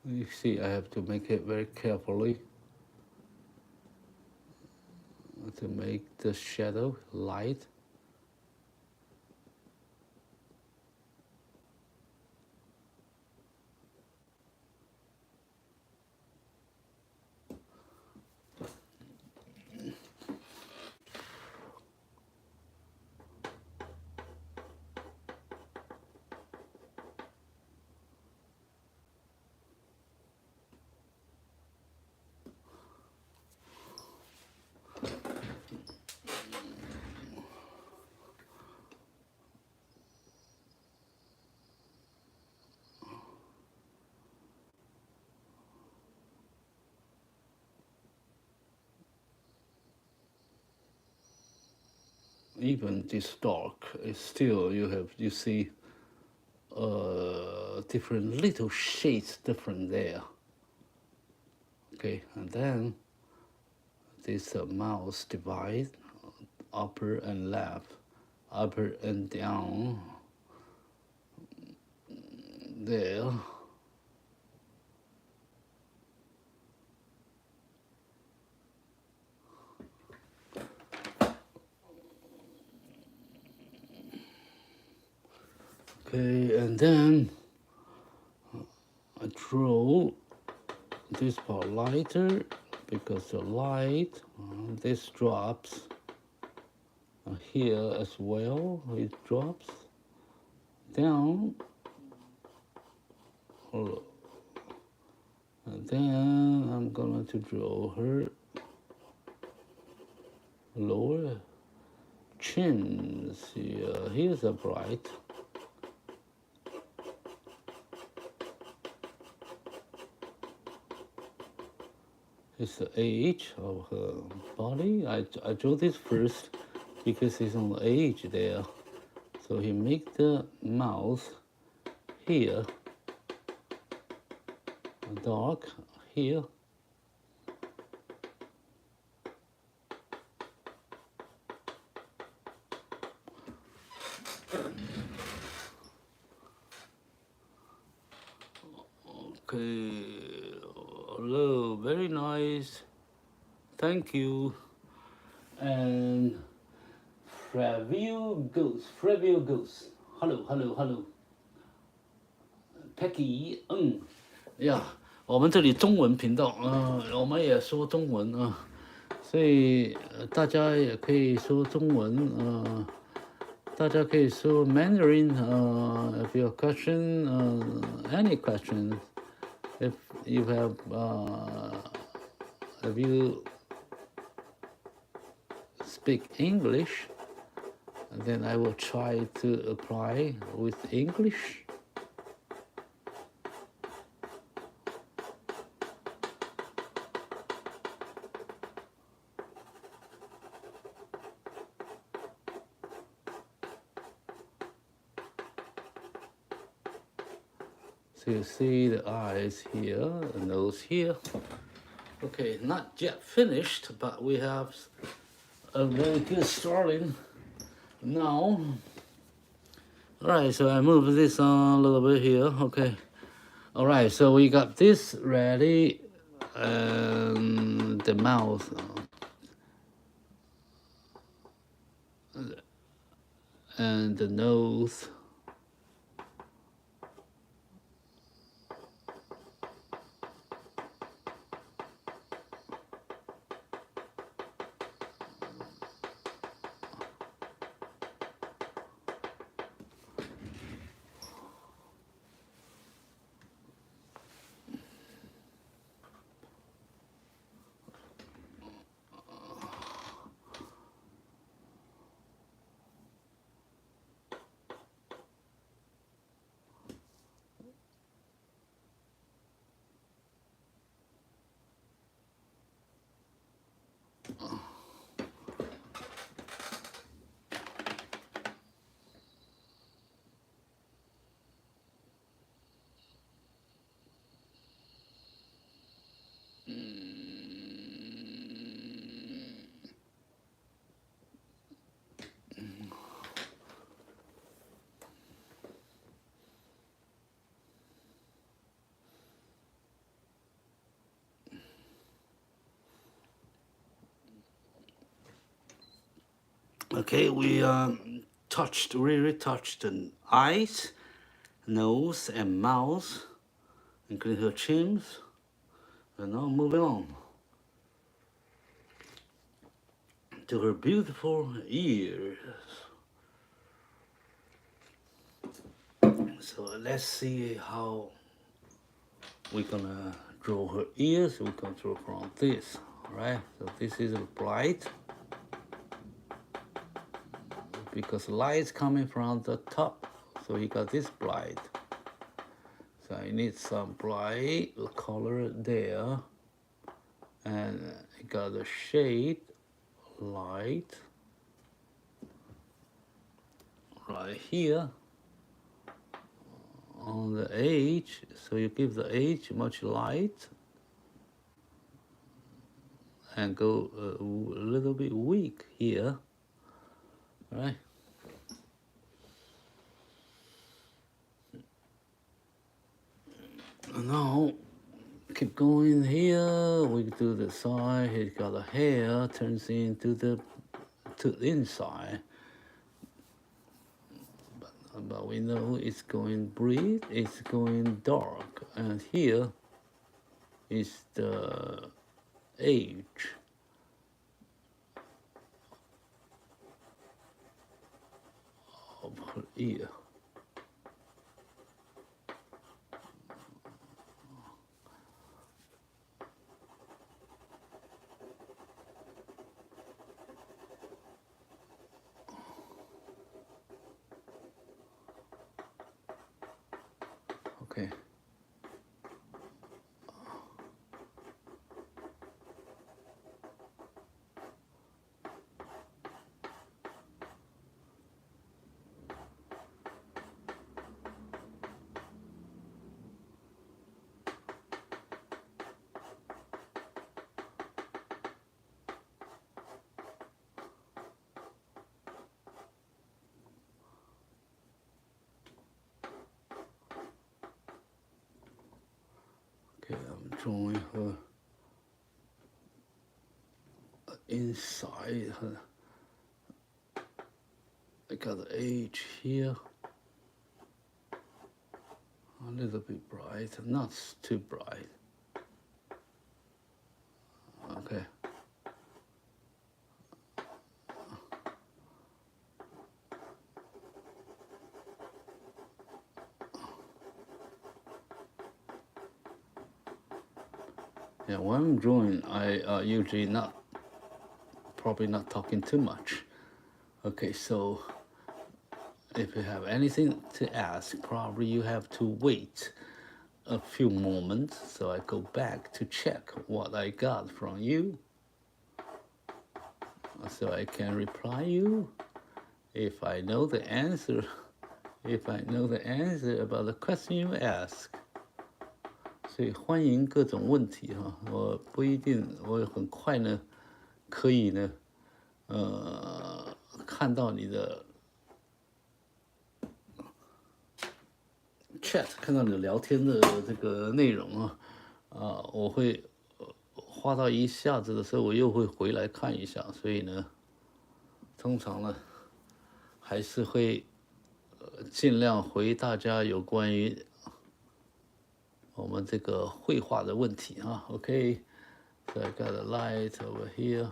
You see, I have to make it very carefully to make the shadow light. Even this dark, it's still you see different little shades different there. Okay, and then this mouse divide upper and left, upper and down there. Okay, and then I draw this part lighter because the light, this drops here as well. It drops down then I'm going to draw her lower chin. See, here's a bright. It's the edge of her body. I draw this first because it's on the edge there. So he make the mouth here dark here. Okay, hello, very nice, thank you. And Fravio Ghost, hello. Peggy， 呀，我们这里中文频道，我们也说中文啊，所以大家也可以说中文，大家可以说 Mandarin，if you have question，any question，if you have，if you speak English, then I will try to apply with English. So you see the eyes here, the nose here. Okay, not yet finished, but we have a very good starting now. Alright, so I move this on a little bit here. Okay. Alright, so we got this ready, and the mouth and the nose. Okay, we retouched the eyes, nose, and mouth, including her chins. And now moving on to her beautiful ears. So let's see how we're gonna draw her ears. We're gonna draw from this, right? So this is bright, because light's coming from the top, so you got this bright. So I need some bright color there, and you got the shade light right here on the edge. So you give the edge much light and go a little bit weak here. Right. Now keep going here. We do the side. He's got the hair turns into the inside. But we know it's going bright. It's going dark, and here is the edge. Of her ear. OK。Okay, I'm drawing her inside her. I got the edge here. A little bit bright, not too bright. Okay. Yeah, when I'm drawing, I usually probably not talking too much. Okay, so if you have anything to ask, probably you have to wait a few moments so I go back to check what I got from you so I can reply you if I know the answer about the question you ask. 所以欢迎各种问题哈，我不一定我很快呢可以呢看到你的 chat， 看到你的聊天的这个内容啊，我会花到一下子的时候，我又会回来看一下，所以呢，通常呢还是会尽量回大家有关于我们这个绘画的问题啊。OK， so I got a light over here.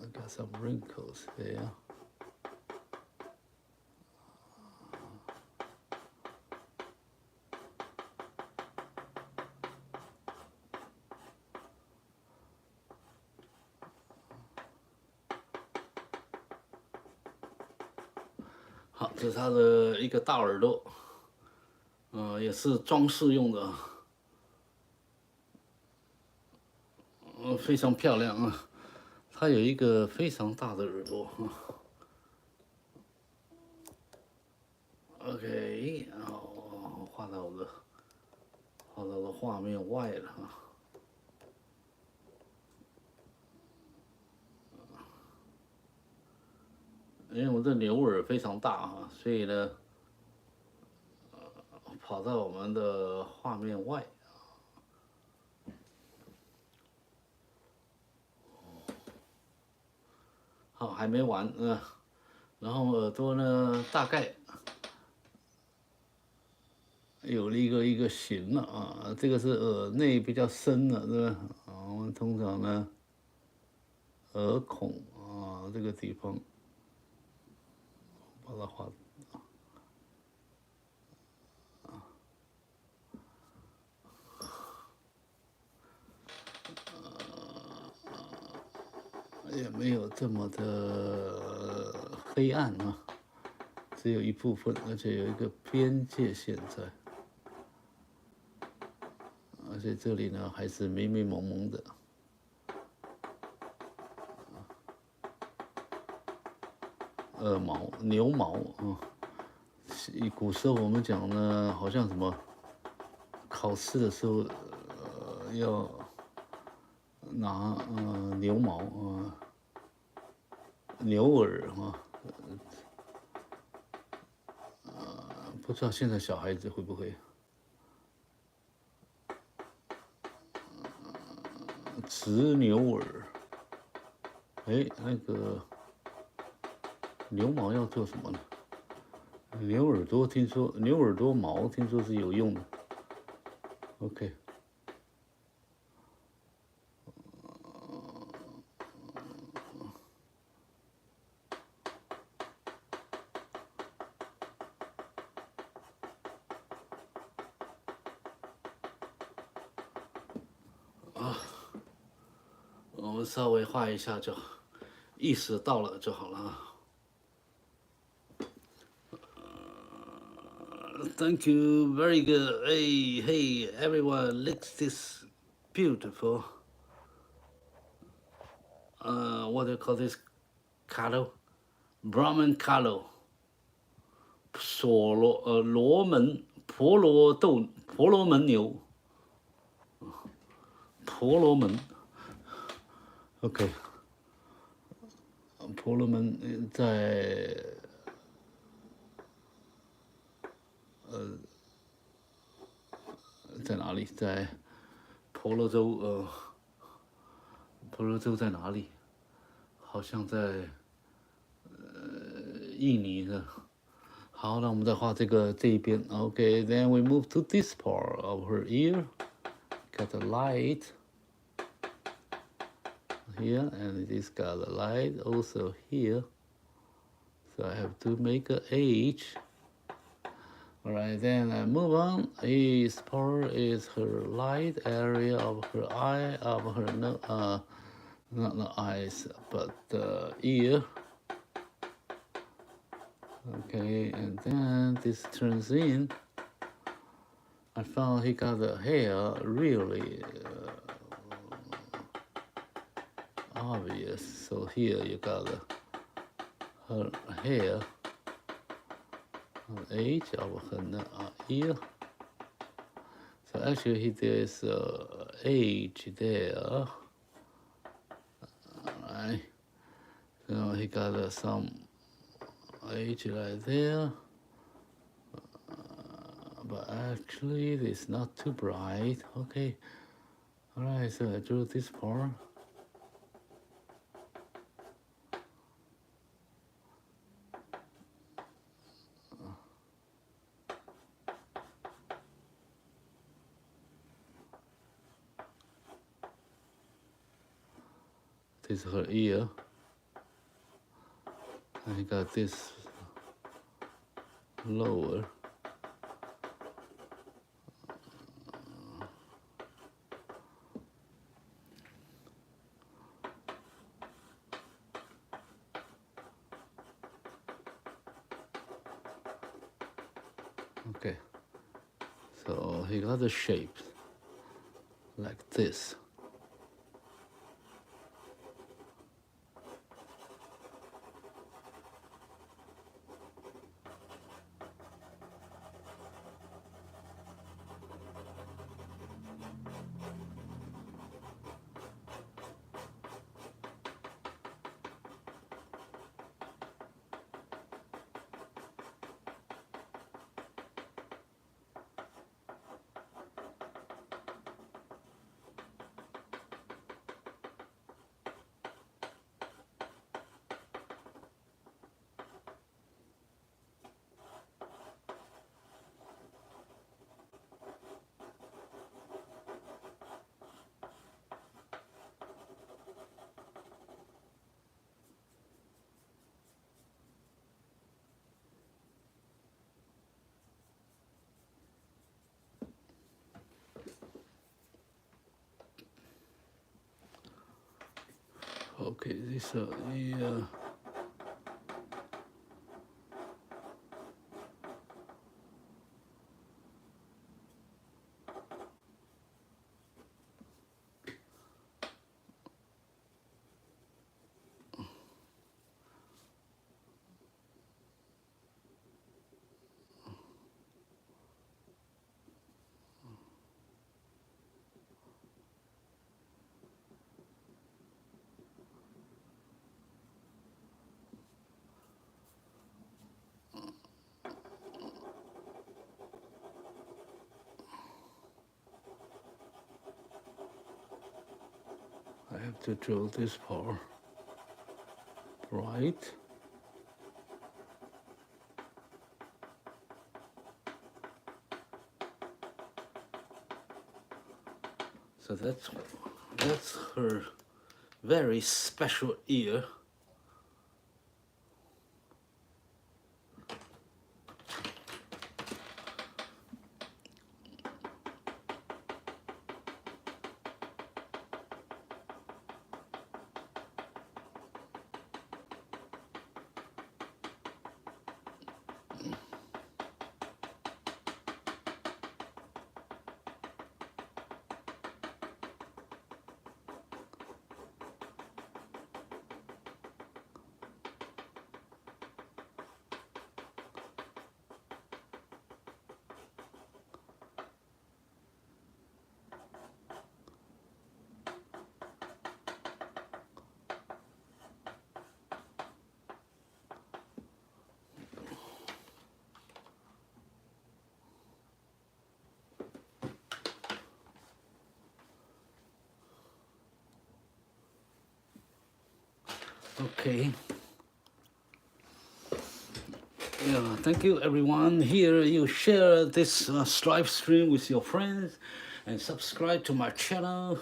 I got some wrinkles there. 好，这是它的一个大耳朵，也是装饰用的，非常漂亮啊。它有一个非常大的耳朵啊。OK， 然后画到了画面外了啊。因为我这牛耳非常大啊，所以呢，跑到我们的画面外。好，还没完然后耳朵呢，大概有了一个形了啊，这个是耳内比较深了，对吧？我们通常呢，耳孔啊这个地方。把它画，也没有这么的黑暗啊，只有一部分，而且有一个边界线在，而且这里呢还是迷迷蒙蒙的。耳毛、牛毛啊，古时候我们讲呢，好像什么考试的时候，要拿牛毛啊、牛耳啊，不知道现在小孩子会不会直牛耳？哎，那个。牛毛要做什么呢？牛耳朵听说，牛耳朵毛听说是有用的。OK。我们稍微画一下就好。意识到了就好了。Thank you, very good. Hey, everyone, looks this beautiful. What do you call this cattle? Brahman cattle. 罗门婆罗门牛，婆罗门 ，OK， 婆罗门在哪里？在婆罗洲婆罗洲在哪里？好像在印尼的。好，那我们再画这一边。Okay, then we move to this part of her ear. Got the light here, and it is got the light also here. So I have to make a H. Alright, then I move on. This part is her light area of her eye, of her not the eyes, but the ear. Okay, and then this turns in. I found he got the hair really obvious. So here you got her hair, the edge of her ear. So actually there's a edge there. Alright. So he got some edge right there. But actually it's not too bright. Okay. Alright, so I drew this part. This is her ear. I got this lower. Okay, so he got the shape like this. Okay, this yeah. I have to draw this part right. So that's her very special ear. Okay. Yeah, thank you everyone. Here you share this live stream with your friends and subscribe to my channel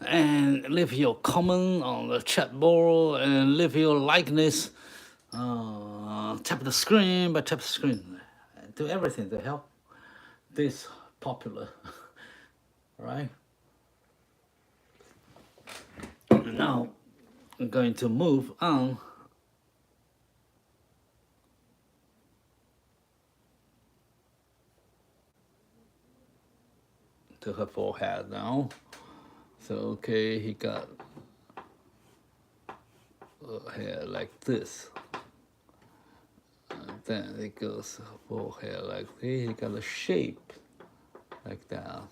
and leave your comment on the chat board and leave your likeness. Tap the screen, but tap the screen. Do everything to help this popular. Right? And now I'm going to move on to her forehead now. So okay, he got hair like this. And then it goes forehead like this. He got a shape like that.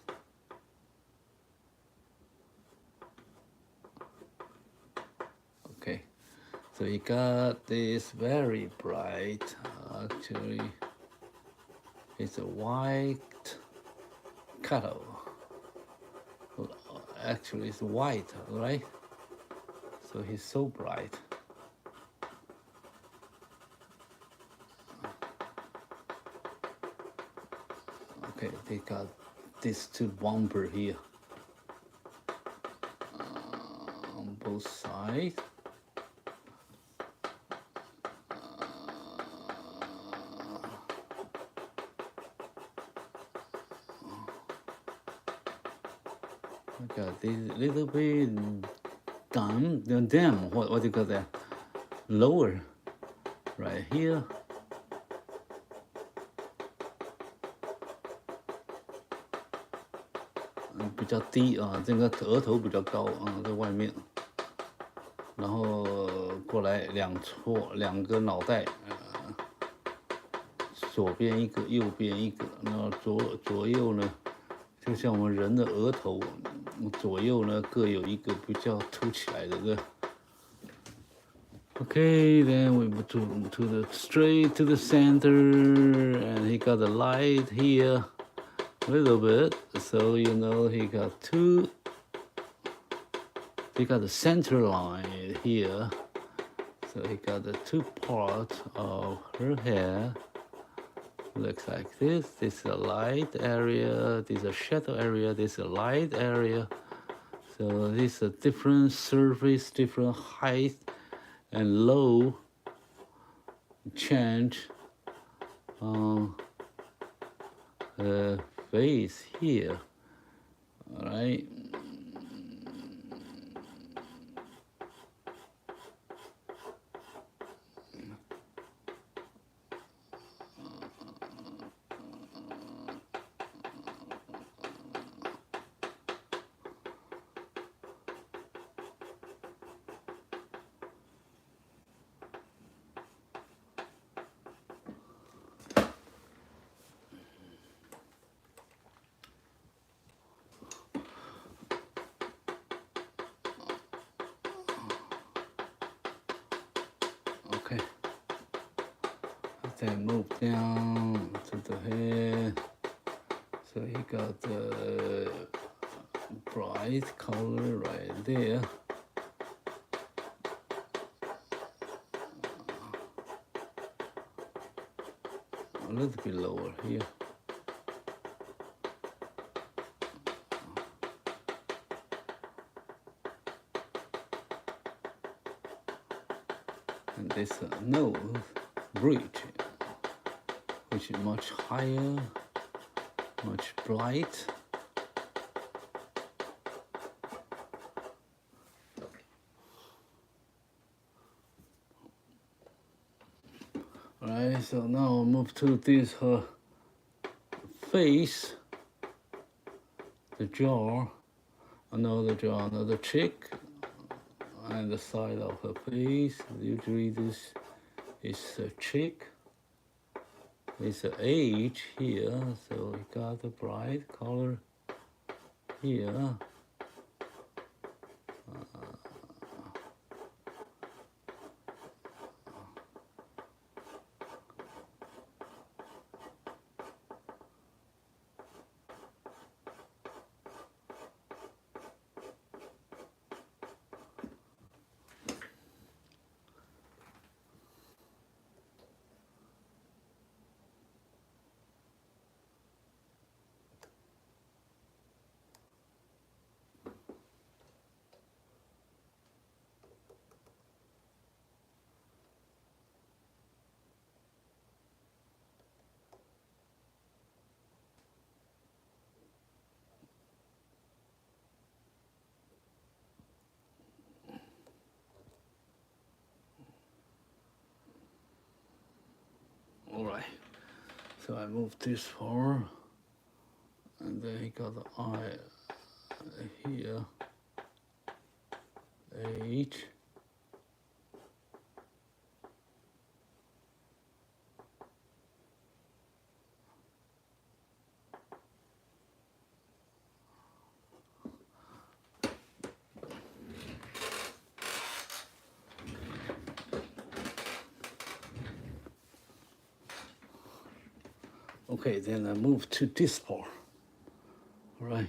Okay, so he got this very bright. Actually, it's a white color. Actually, it's white, right? So he's so bright. Okay, they got these two bumper here on both sides. I got this little bit down, what do you call that? Lower, right here.比较低啊，这个额头比较高啊，在外面，然后过来两个脑袋，左边一个，右边一个，然后左右呢，就像我们人的额头，左右呢各有一个比较凸起来的这个。Okay, then we move to the straight to the center, and he got the light here. A little bit, so you know he got the center line here, so he got the two parts of her hair. Looks like this. This is a light area, this is a shadow area, this is a light area. So this is a different surface, different height and low change on the face here. All right. Okay, then move down to the head. So he got the bright color right there. A little bit lower here. And this nose bridge, which is much higher, much bright. Alright, so now I'll move to this her face, the jaw, another jaw, another cheek, and the side of her face. Usually this is a cheek. It's an H here, so we got the bright color here. So I move this far, and then he got the eye here, H. Okay, then I move to this part. All right.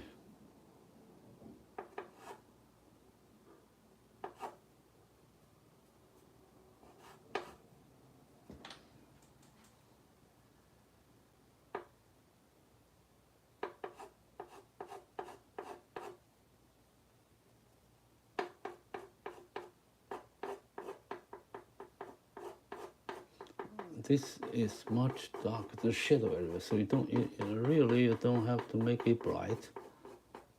This is much darker, the shadow area, so you don't have to make it bright,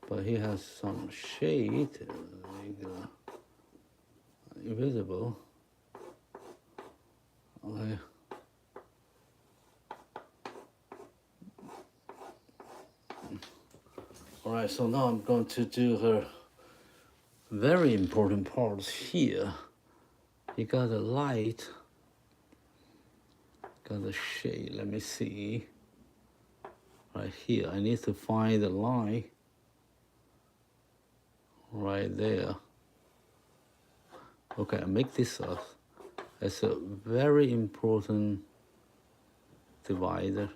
but he has some shade, invisible. Okay. All right, so now I'm going to do her very important parts here. You got a light. Got a shade, let me see. Right here, I need to find the line. Right there. Okay, I make this as a very important divider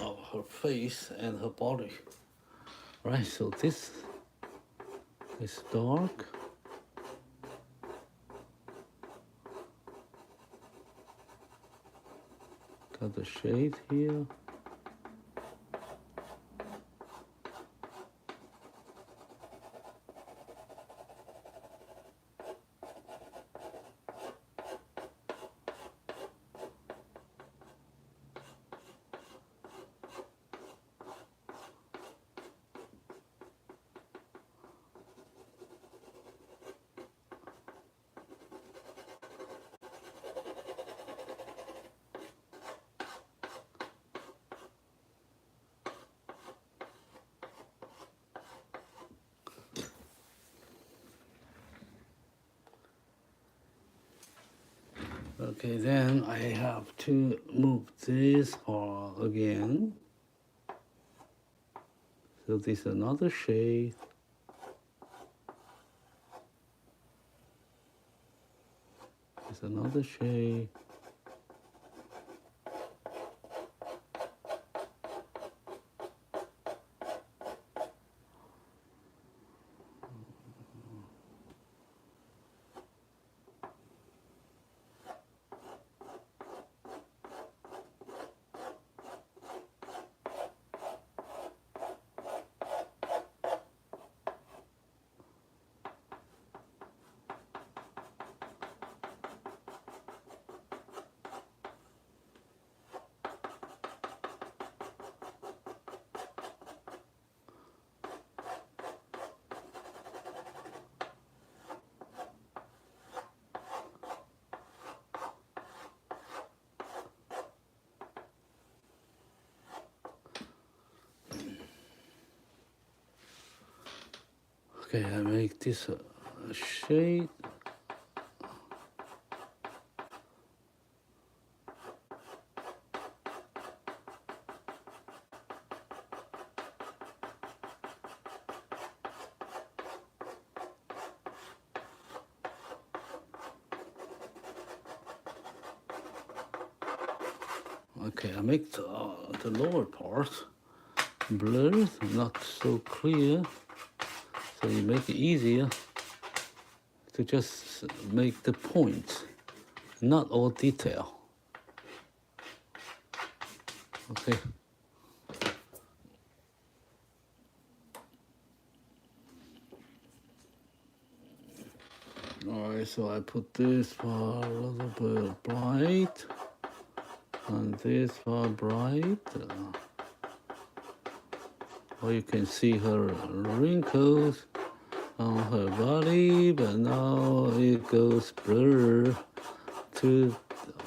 of her face and her body. Right, so this is dark. Got the shade here. Okay, then I have to move this part again. So this is another shade. There's another shade. Okay, I make this a shade. Okay, I make the lower part blurred, not so clear. So you make it easier to just make the point, not all detail. Okay. All right, so I put this part a little bit bright, and this part bright. Or you can see her wrinkles on her body, but now it goes blur to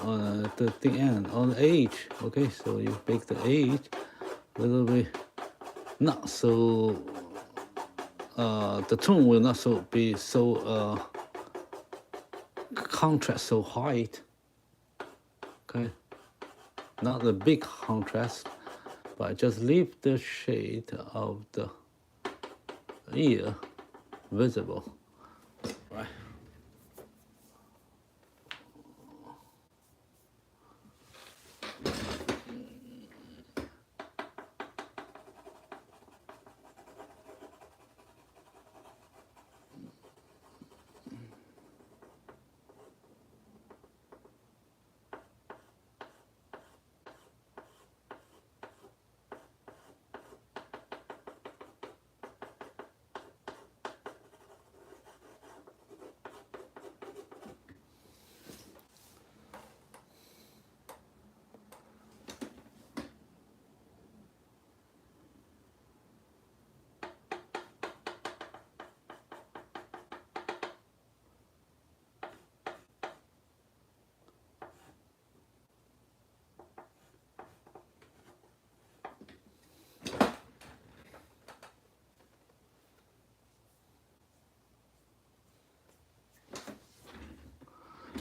the end on the edge. Okay, so you make the edge a little bit not so. The tone will not be so contrast so white. Okay, not the big contrast, but just leave the shade of the ear visible. Right.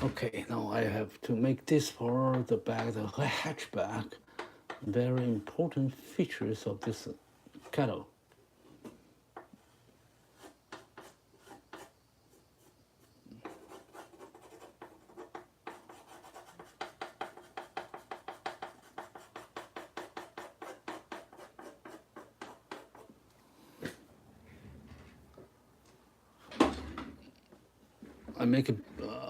Okay, now I have to make this for the back, the hatchback. Very important features of this kettle.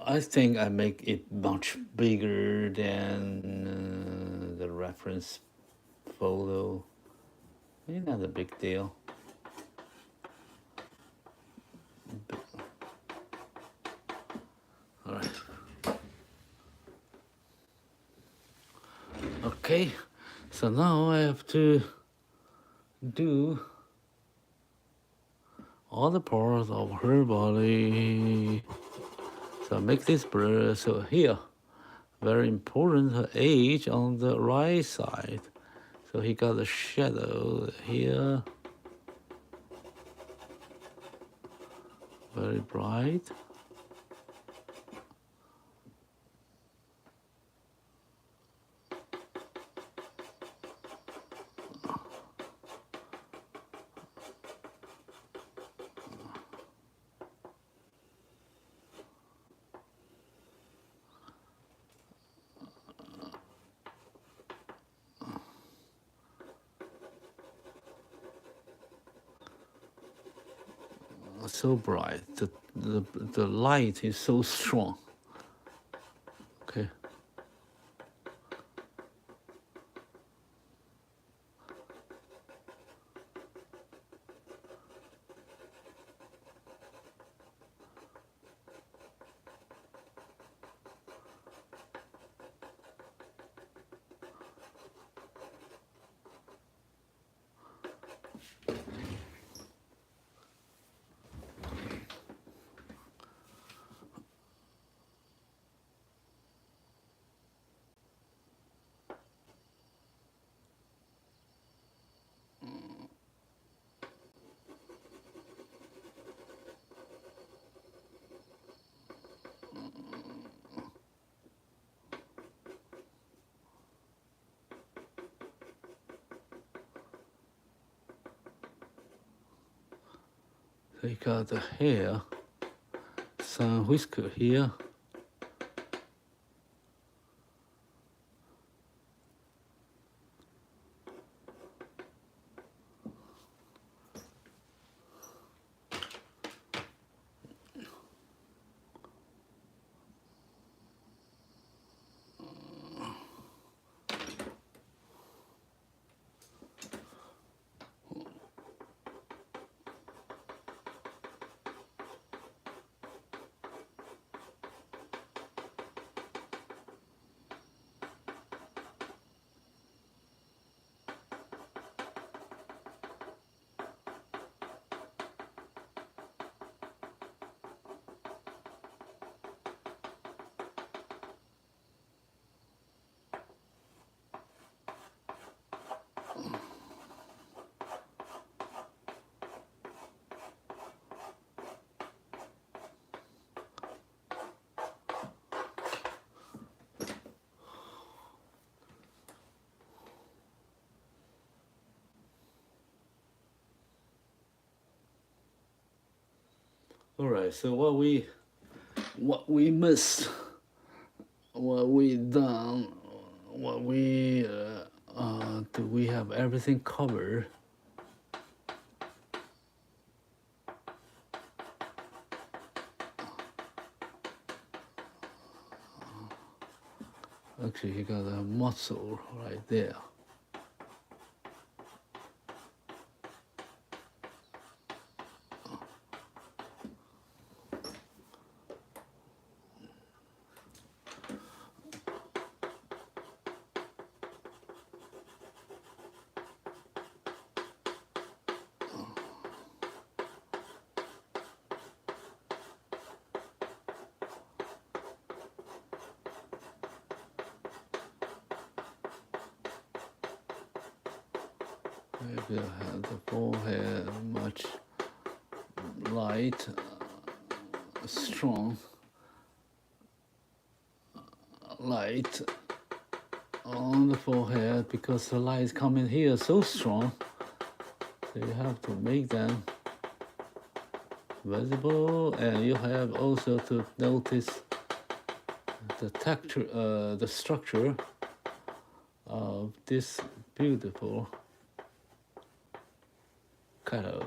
I think I make it much bigger than the reference photo. It's not a big deal. All right. Okay, so now I have to do all the parts of her body. So make this blur. So here, very important, her age on the right side. So he got the shadow here, very bright. So bright, the light is so strong. Okay. They got the hair, some whisker here. All right. So what we missed, what we done, what we do we have everything covered? Actually, he got a muscle right there. Maybe I have the forehead much light, strong, light on the forehead because the light coming here so strong. So you have to make them visible, and you have also to notice the texture, the structure of this beautiful color.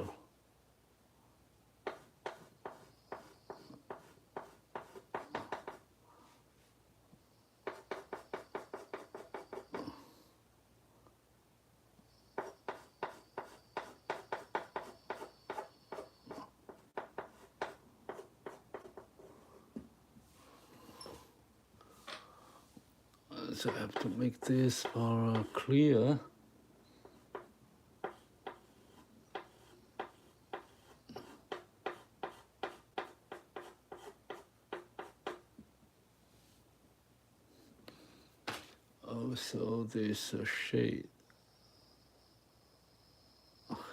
So I have to make this more clear. Also, there's a shade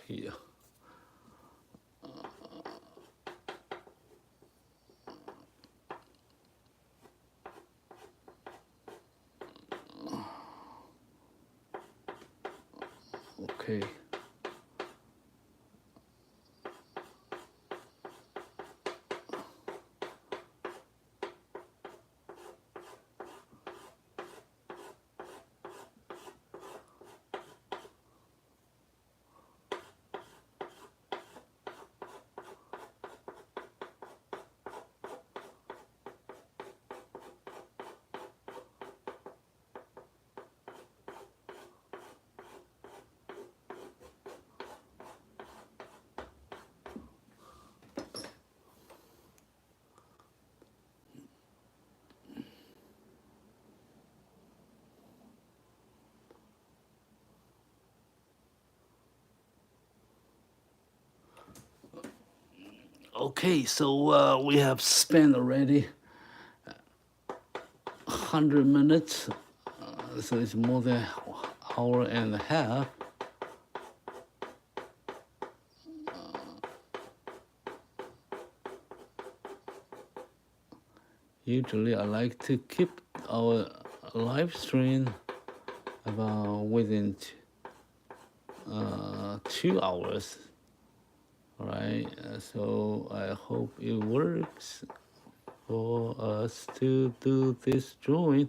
here. Okay. Okay, so we have spent already 100 minutes, so it's more than an hour and a half. Usually I like to keep our live stream about within 2 hours. All right, so I hope it works for us to do this drawing.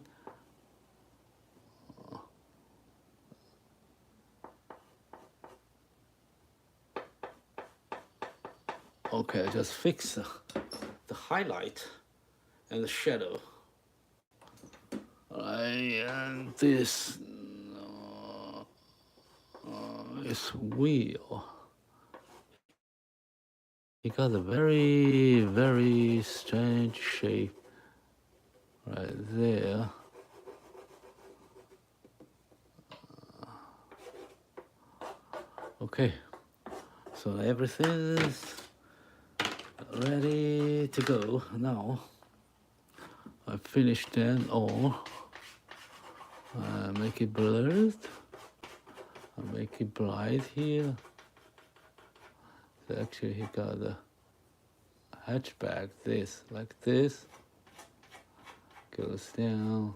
Okay, I just fix the highlight and the shadow. All right, and this is wheel. It got a very, very strange shape right there. Okay, so everything is ready to go now. I finished them all. I make it blurred. I make it bright here. So actually he got a hatchback, this, like this. Goes down.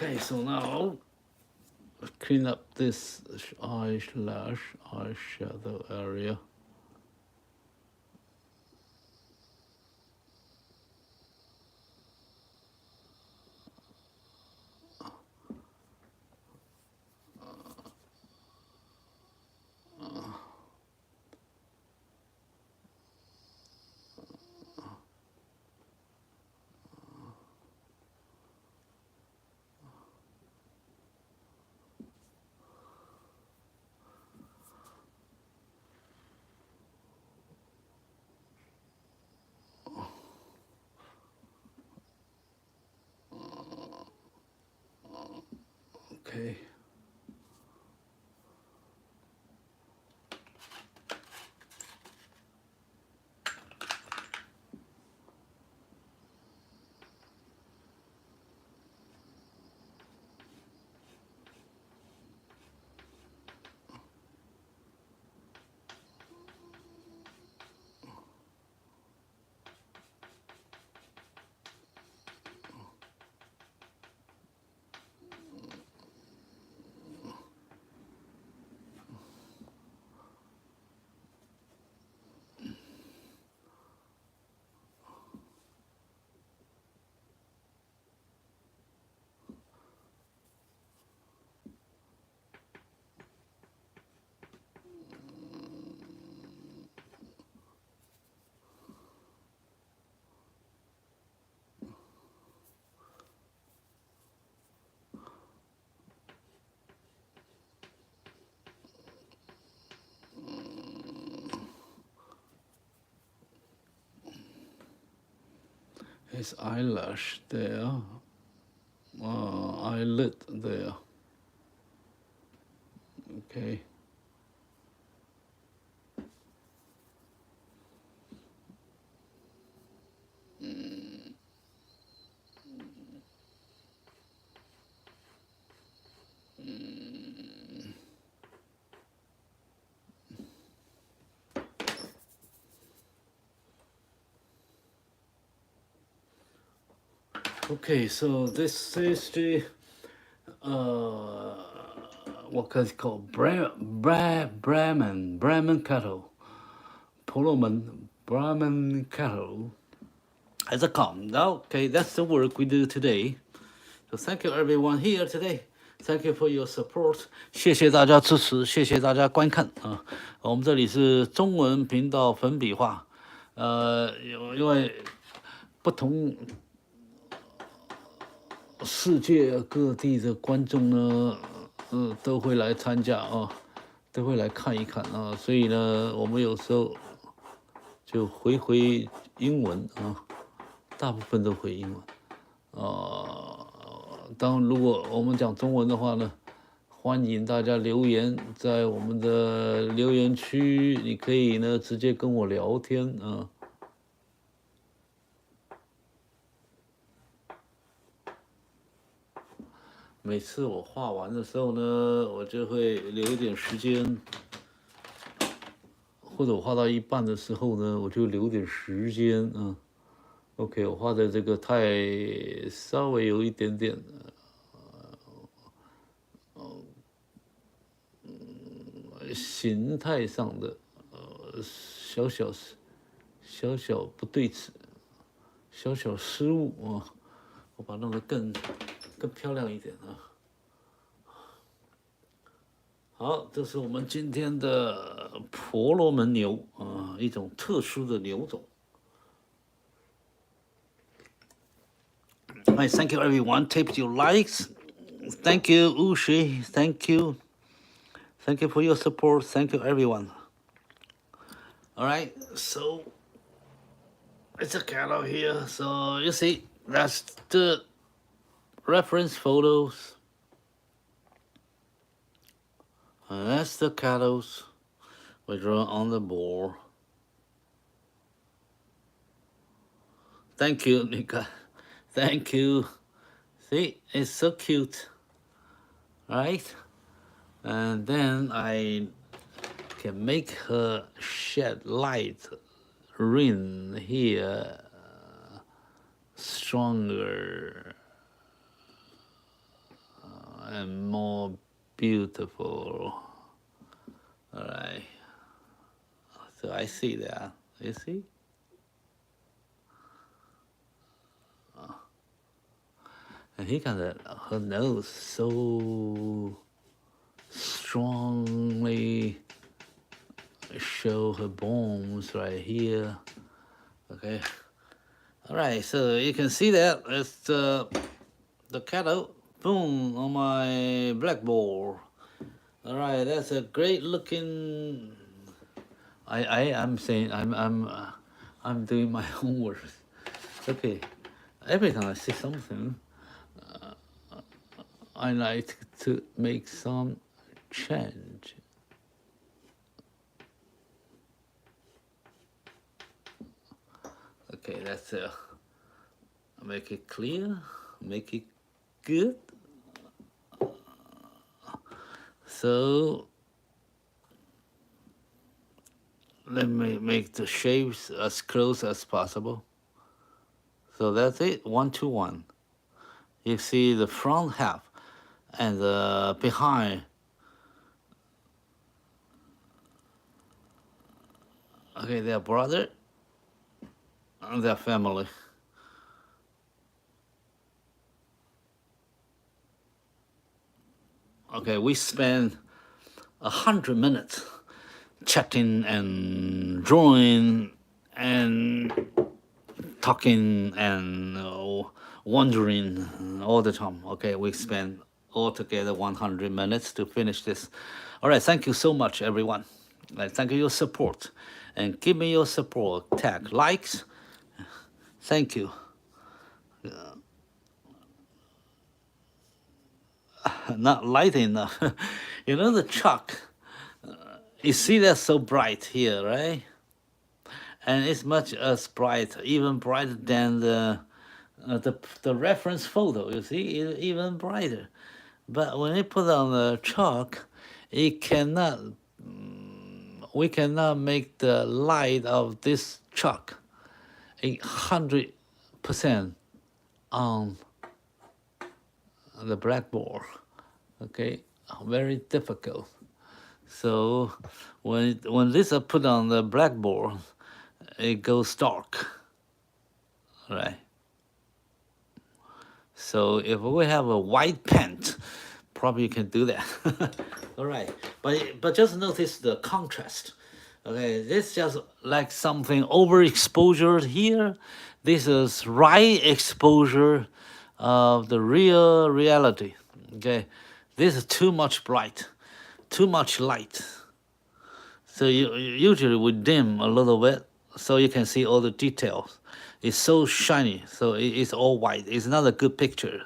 Okay, so now clean up this eyeshadow area. Okay. His eyelash there, eyelid there. Okay. Okay, so this is the what is it called? Brahman cattle. Brahman cattle. As a come. Okay, that's the work we do today. So thank you everyone here today. Thank you for your support. 谢谢大家支持，谢谢大家观看啊。我们这里是中文频道粉笔画，因为不同世界各地的观众呢，都会来参加啊，都会来看一看啊，所以呢，我们有时候就回英文啊，大部分都回英文当然，如果我们讲中文的话呢，欢迎大家留言，在我们的留言区，你可以呢直接跟我聊天啊。每次我画完的时候呢，我就会留一点时间，或者我画到一半的时候呢，我就留点时间啊。OK， 我画的这个稍微有一点点，形态上的小小不对称，小小失误啊，我把它弄得更漂亮一点啊。好，这是我们今天的婆罗门牛啊，一种特殊的牛种。Right, thank you everyone. Tape your likes. Thank you, Ushi. Thank you. Thank you for your support. Thank you everyone. All right, so it's a cattle here. So you see, that's the reference photos. And that's the cattle we draw on the board. Thank you, Nika. Thank you. See, it's so cute, right? And then I can make her shed light ring here stronger. and more beautiful. All right. So I see that. You see? And he got her nose so strongly show her bones right here. Okay. All right. So you can see that it's the cutout. Boom on my blackboard. All right. That's a great looking. I'm saying I'm doing my homework. Okay. Every time I see something, I like to make some change. Okay, that's make it clear, make it good. So let me make the shapes as close as possible. So that's it, 1 to 1. You see the front half and the behind. Okay, they're brother and their family. Okay, we spent 100 minutes chatting and drawing and talking and wondering all the time. Okay, we spent altogether 100 minutes to finish this. All right, thank you so much, everyone. Thank you for your support. And give me your support. Tag likes. Thank you. Not light enough. You know the chalk. You see that's so bright here, right? And it's much as bright, even brighter than the reference photo. You see, even brighter. But when you put on the chalk, it cannot. We cannot make the light of this chalk 100% on the blackboard. Okay, very difficult. So when this is put on the blackboard, it goes dark, right? So if we have a white pen, probably you can do that. All right, but just notice the contrast. Okay, this just like something overexposure here. This is right exposure of the real reality. Okay, this is too much bright, too much light. So usually we dim a little bit so you can see all the details. It's so shiny, so it's all white. It's not a good picture.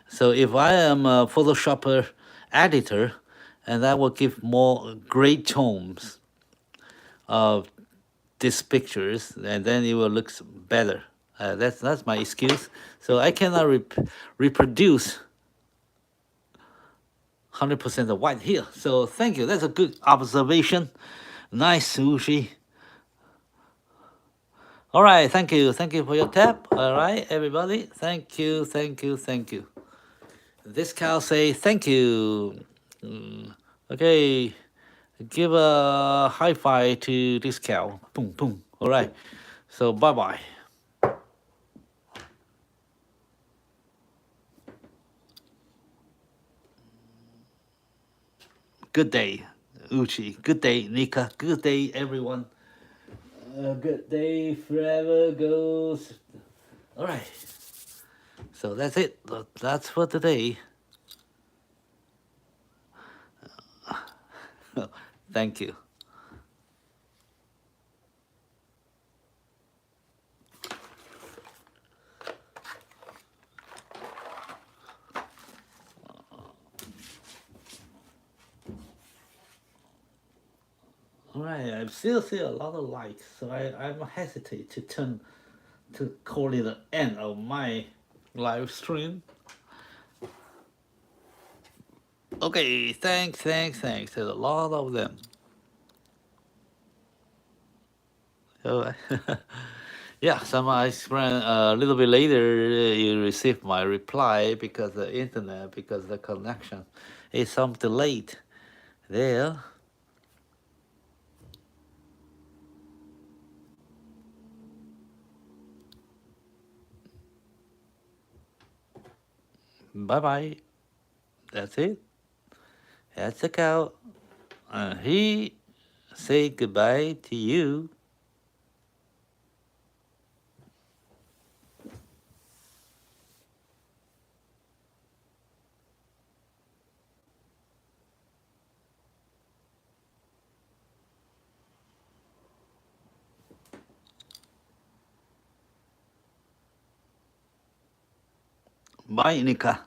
So if I am a Photoshopper editor, and that will give more gray tones of these pictures, and then it will look better. That's my excuse. So I cannot reproduce 100% of white here. So thank you. That's a good observation. Nice sushi. All right, thank you. Thank you for your tap. All right, everybody. Thank you, thank you, thank you. This cow say thank you. Okay, give a high five to this cow. Boom, boom. All right, so bye-bye. Good day, Uchi. Good day, Nika. Good day, everyone. Good day forever goes. All right. So that's it. That's for today. Thank you. All right, I still see a lot of likes, so I'm hesitate to call it the end of my live stream. Okay, thanks. There's a lot of them. So, Yeah, some I explain a little bit later. You receive my reply because the internet, because the connection is some delayed there. Bye bye. That's it. That's the cow. He say goodbye to you. Bye, Nika.